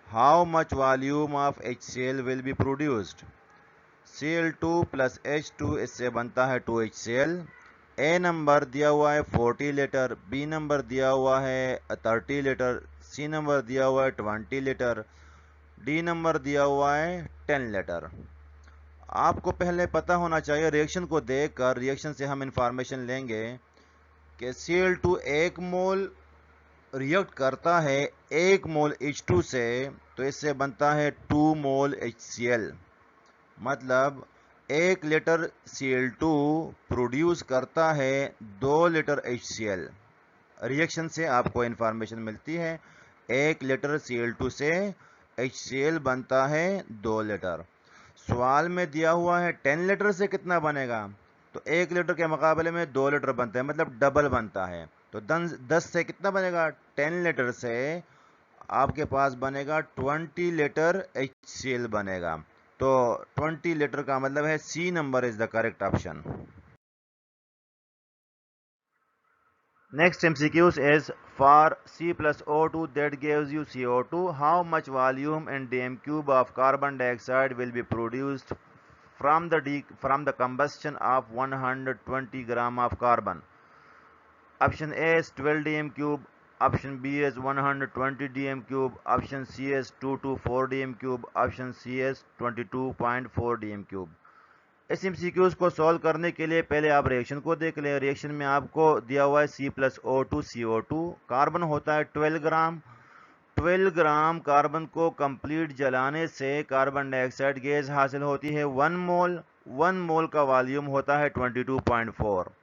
How much volume of HCl will be produced? Cl2 plus H2 اس سے بنتا ہے 2HCl. A number دیا ہوا ہے 40 letter, B number دیا ہوا ہے 30 letter, C number دیا ہوا ہے 20 لیٹر، D نمبر دیا ہوا ہے 10 لیٹر. آپ کو پہلے پتہ ہونا چاہیے، ریئیکشن کو دیکھ کر ریئیکشن سے ہم انفارمیشن لیں گے کہ Cl2 1 مول ریئیکٹ کرتا ہے 1 مول H2 سے، تو اس سے بنتا ہے 2 مول HCl. مطلب 1 لیٹر Cl2 پروڈیوس کرتا ہے 2 لیٹر HCl. ریئیکشن سے آپ کو انفارمیشن ملتی ہے 1 لیٹر Cl2 سے HCl بنتا ہے 2 لیٹر. سوال میں دیا ہوا ہے 10 لیٹر سے کتنا بنے گا، تو 1 لیٹر کے مقابلے میں 2 لیٹر بنتا ہے، مطلب ڈبل بنتا ہے. تو 10 سے کتنا بنے گا، 10 لیٹر سے آپ کے پاس بنے گا 20 لیٹر HCl بنے گا. تو 20 لیٹر کا مطلب ہے C number is the correct option. Next MCQs is for C plus O2 that gives you CO2, how much volume in dm cube of carbon dioxide will be produced from the combustion of 120 gram of carbon? Option A is 12 dm cube, option B is 120 dm cube, option C is 224 dm cube, option C is 22.4 dm cube. اس MCQs کو solve کرنے کے لیے پہلے آپ reaction کو دیکھ لیں. ریئیکشن میں آپ کو دیا ہوا ہے C+O2CO2. کاربن ہوتا ہے 12 گرام. 12 گرام کاربن کو کمپلیٹ جلانے سے کاربن ڈائی آکسائڈ گیس حاصل ہوتی ہے 1 مول. 1 مول کا والیوم ہوتا ہے 22.4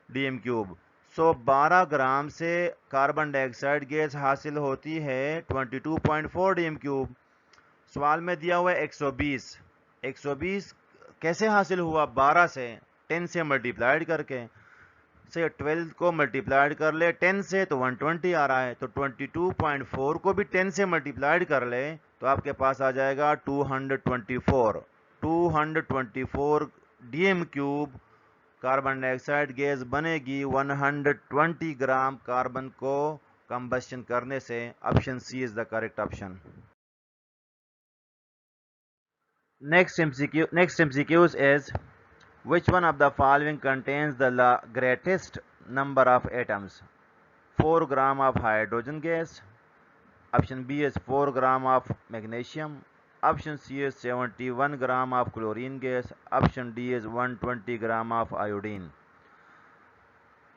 DM3. سو 12 گرام سے کاربن ڈائی آکسائڈ گیس حاصل ہوتی ہے 22.4 DM3. سوال میں دیا ہوا ہے 120. 120 کیسے حاصل ہوا؟ 12 سے 10 سے ملٹیپلائڈ کر کے. سے 12 کو ملٹیپلائڈ کر لے 10 سے تو 120 آ رہا ہے. تو 22.4 کو بھی 10 سے ملٹیپلائڈ کر لے تو آپ کے پاس آ جائے گا 224. 224 DM3 carbon dioxide gas بنے گی 120 گرام کاربن کو کمبشن کرنے سے. Option C is the correct option. Next MCQs is, which one of the following contains the greatest number of atoms? 4 gram of hydrogen gas. Option B is 4 gram of magnesium. Option C is 71 gram of chlorine gas. Option D is 120 gram of iodine.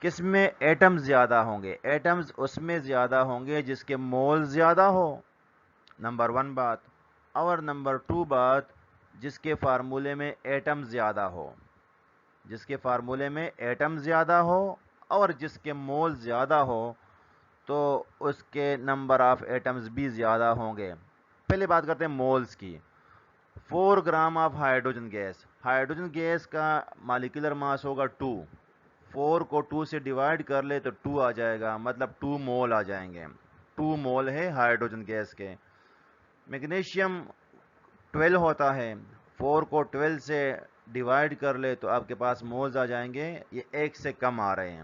کس میں atom زیادہ ہوں گے؟ Atoms اس میں زیادہ ہوں گے جس کے مول زیادہ ہو، نمبر 1 بات. اور نمبر 2 بات، جس کے فارمولے میں ایٹم زیادہ ہو. جس کے فارمولے میں ایٹم زیادہ ہو اور جس کے مول زیادہ ہو تو اس کے نمبر آف ایٹمز بھی زیادہ ہوں گے. پہلے بات کرتے ہیں مولز کی. 4 gram of hydrogen gas. Hydrogen gas کا مالیکولر ماس ہوگا 2. 4 کو 2 سے ڈیوائڈ کر لے تو 2 آ جائے گا، مطلب 2 مول آ جائیں گے. 2 مول ہے ہائیڈروجن گیس کے. میگنیشیم 12 ہوتا ہے. 4 کو 12 سے ڈیوائڈ کر لے تو آپ کے پاس مولز آ جائیں گے، یہ 1 سے کم آ رہے ہیں.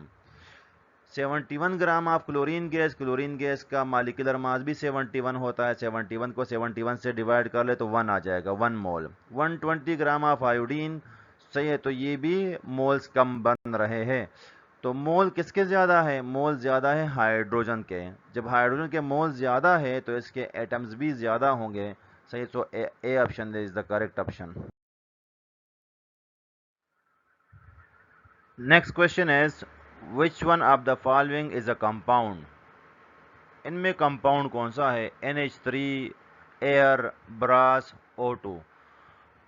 71 gram of chlorine gas. Chlorine gas کا مالیکولر ماس بھی 71 ہوتا ہے. 71 کو 71 سے ڈیوائڈ کر لے تو 1 آ جائے گا، 1 مول. 120 گرام آف آیوڈین. صحیح ہے، تو یہ بھی مولز کم بن رہے ہیں. تو مول کس کے زیادہ ہے؟ مول زیادہ ہے ہائیڈروجن کے. جب ہائیڈروجن کے مول زیادہ ہے تو اس کے ایٹمز بھی زیادہ ہوں گے. صحیح، so A option is the correct option. Next question is which one of the following is a compound؟ ان میں کمپاؤنڈ کون سا ہے؟ NH3 year brass O2.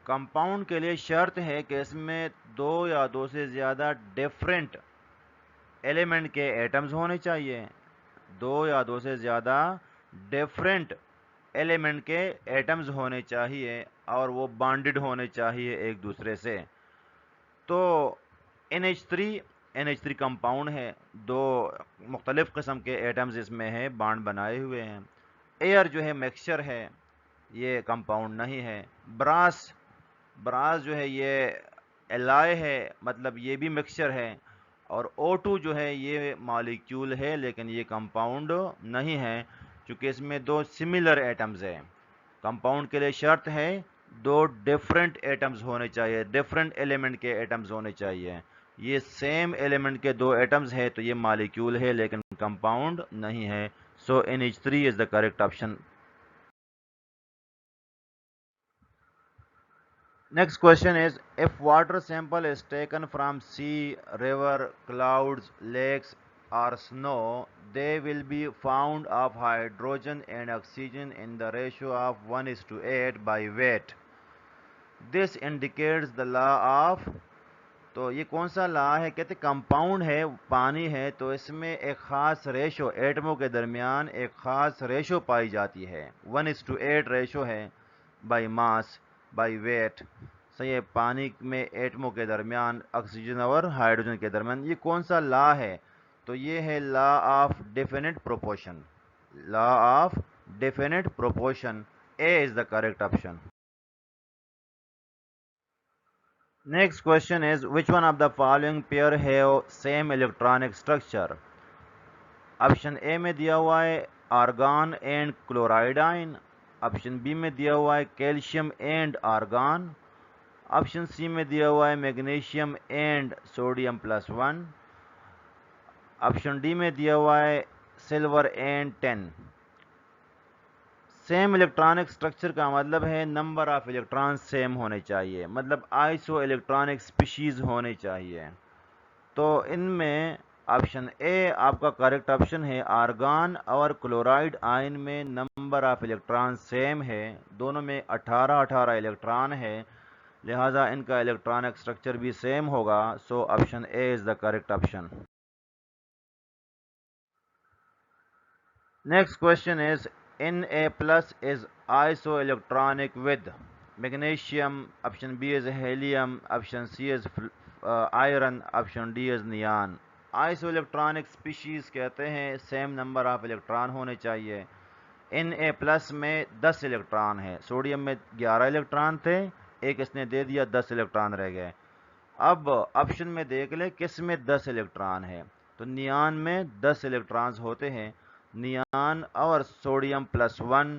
Compound کے لیے شرط ہے کہ اس میں 2 یا 2 سے زیادہ ڈیفرنٹ ایلیمنٹ کے ایٹمز ہونے چاہیے. 2 یا 2 سے زیادہ ڈیفرنٹ ایلیمنٹ کے ایٹمز ہونے چاہیے اور وہ بانڈڈ ہونے چاہیے ایک دوسرے سے. تو NH3 کمپاؤنڈ ہے، 2 مختلف قسم کے ایٹمز اس میں ہیں، بانڈ بنائے ہوئے ہیں. ایئر جو ہے مکسچر ہے، یہ کمپاؤنڈ نہیں ہے. براس جو ہے یہ الائے ہے، مطلب یہ بھی مکسچر ہے. اور O2 جو ہے یہ مالیکیول ہے لیکن یہ کمپاؤنڈ نہیں ہے چونکہ اس میں 2 سملر ایٹمز ہیں. کمپاؤنڈ کے لیے شرط ہے 2 ڈیفرنٹ ایٹمز ہونے چاہیے، ڈیفرنٹ ایلیمنٹ کے ایٹمز ہونے چاہیے. یہ سیم ایلیمنٹ کے 2 ایٹمز ہیں تو یہ مالیکیول ہے لیکن کمپاؤنڈ نہیں ہے. سو NH3 is the correct option. Next question is, if water sample is taken from sea, river, clouds, lakes or snow, they will be found of hydrogen and oxygen in the ratio of 1:8 by weight. This indicates the law of. تو یہ کون سا لا ہے؟ کہتے compound ہے، پانی ہے تو اس میں ایک خاص ریشو، ایٹموں کے درمیان ایک خاص ریشو پائی جاتی ہے. 1:8 ریشو ہے بائی ماس بائی ویٹ. صحیح ہے، پانی میں ایٹموں کے درمیان، آکسیجن اور ہائیڈروجن کے درمیان. یہ کون سا لا ہے؟ تو یہ ہے law of definite proportion. Law of definite proportion. A is the correct option. Next question is, which one of the following pair have same electronic structure? Option A میں دیا ہوا ہے argon and chloride ion. Option B میں دیا ہوا ہے calcium and argon. Option C میں دیا ہوا ہے magnesium and sodium +1. Option D میں دیا ہوا ہے silver and tin. Same electronic structure کا مطلب ہے نمبر آف الیکٹران سیم ہونے چاہیے، مطلب آئسو الیکٹرانک اسپیشیز ہونے چاہیے. تو ان میں آپشن اے آپ کا کریکٹ آپشن ہے. آرگان اور کلورائڈ آئن میں نمبر آف الیکٹران سیم ہے، دونوں میں 18 الیکٹران ہے، لہذا ان کا الیکٹرانک اسٹرکچر بھی سیم ہوگا. So option A is the correct option. Next question is Na+ is isoelectronic with magnesium, option B is helium, option C is iron, option D is neon. Isoelectronic species کہتے ہیں same number of electron ہونے چاہیے. Na+ میں 10 electron ہے، sodium میں 11 electron تھے، ایک اس نے دے دیا، 10 الیکٹران رہ گئے. اب آپشن میں دیکھ لیں کس میں 10 الیکٹران ہے، تو نیان میں 10 الیکٹرانز ہوتے ہیں. نیان اور سوڈیم +1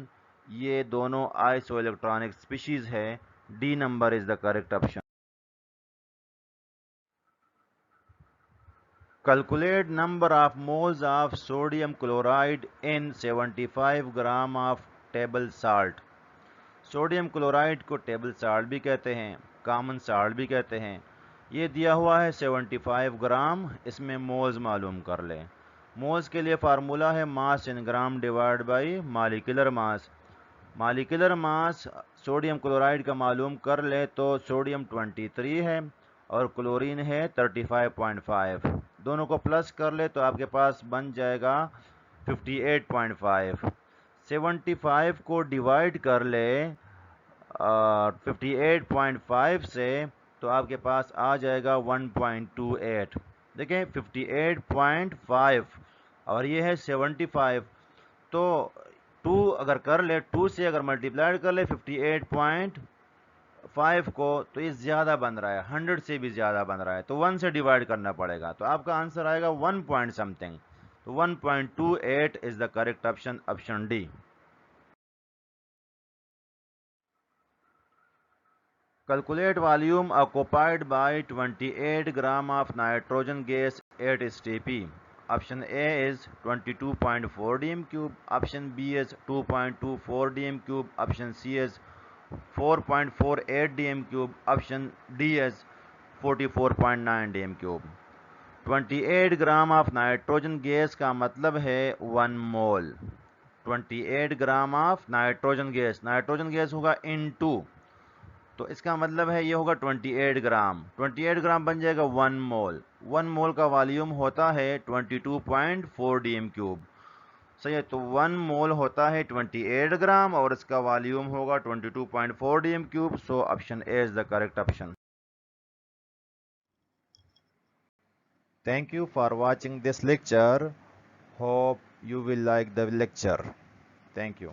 یہ دونوں آئسو الیکٹرانک اسپیشیز ہے. D number is the correct option. Calculate number of moles of sodium chloride in 75 gram of table salt. Sodium chloride کو ٹیبل سالٹ بھی کہتے ہیں، کامن سالٹ بھی کہتے ہیں. یہ دیا ہوا ہے 75 گرام، اس میں مولز معلوم کر لیں. مولز کے لیے فارمولا ہے mass in gram divided by molecular mass. Molecular mass sodium chloride کا معلوم کر لے تو سوڈیم 23 ہے اور کلورین ہے 35.5. دونوں کو پلس کر لے تو آپ کے پاس بن جائے گا 58.5. 75 کو ڈیوائڈ کر لے 58.5 سے تو آپ کے پاس آ جائے گا 1.28. دیکھیں 58.5 اور یہ ہے 75، تو 2 اگر کر لے، 2 سے اگر ملٹیپلائڈ کر لے 58.5 کو تو یہ زیادہ بن رہا ہے، 100 سے بھی زیادہ بن رہا ہے، تو 1 سے ڈیوائڈ کرنا پڑے گا، تو آپ کا آنسر آئے گا 1 پوائنٹ سم تھنگ. تو 1.28 is the correct option, option D. Calculate volume occupied by 28 gram of nitrogen gas at STP. Option A is 22.4 dm cube, option B is 2.24 dm cube, option C is 4.48 dm cube, option D is 44.9 dm cube. 28 gram of nitrogen gas کا مطلب ہے 1 mole. 28 gram of nitrogen gas, nitrogen gas ہوگا N2، تو اس کا مطلب ہے یہ ہوگا 28 گرام. 28 گرام بن جائے گا 1 مول. 1 مول کا والیوم ہوتا ہے 22.4 ڈی ایم کیوب. صحیح ہے، تو 1 مول ہوتا ہے 28 گرام اور اس کا والیوم ہوگا 22.4 D M cube. So option A is the correct option. Thank you for watching this lecture. Hope you will like the lecture. Thank you.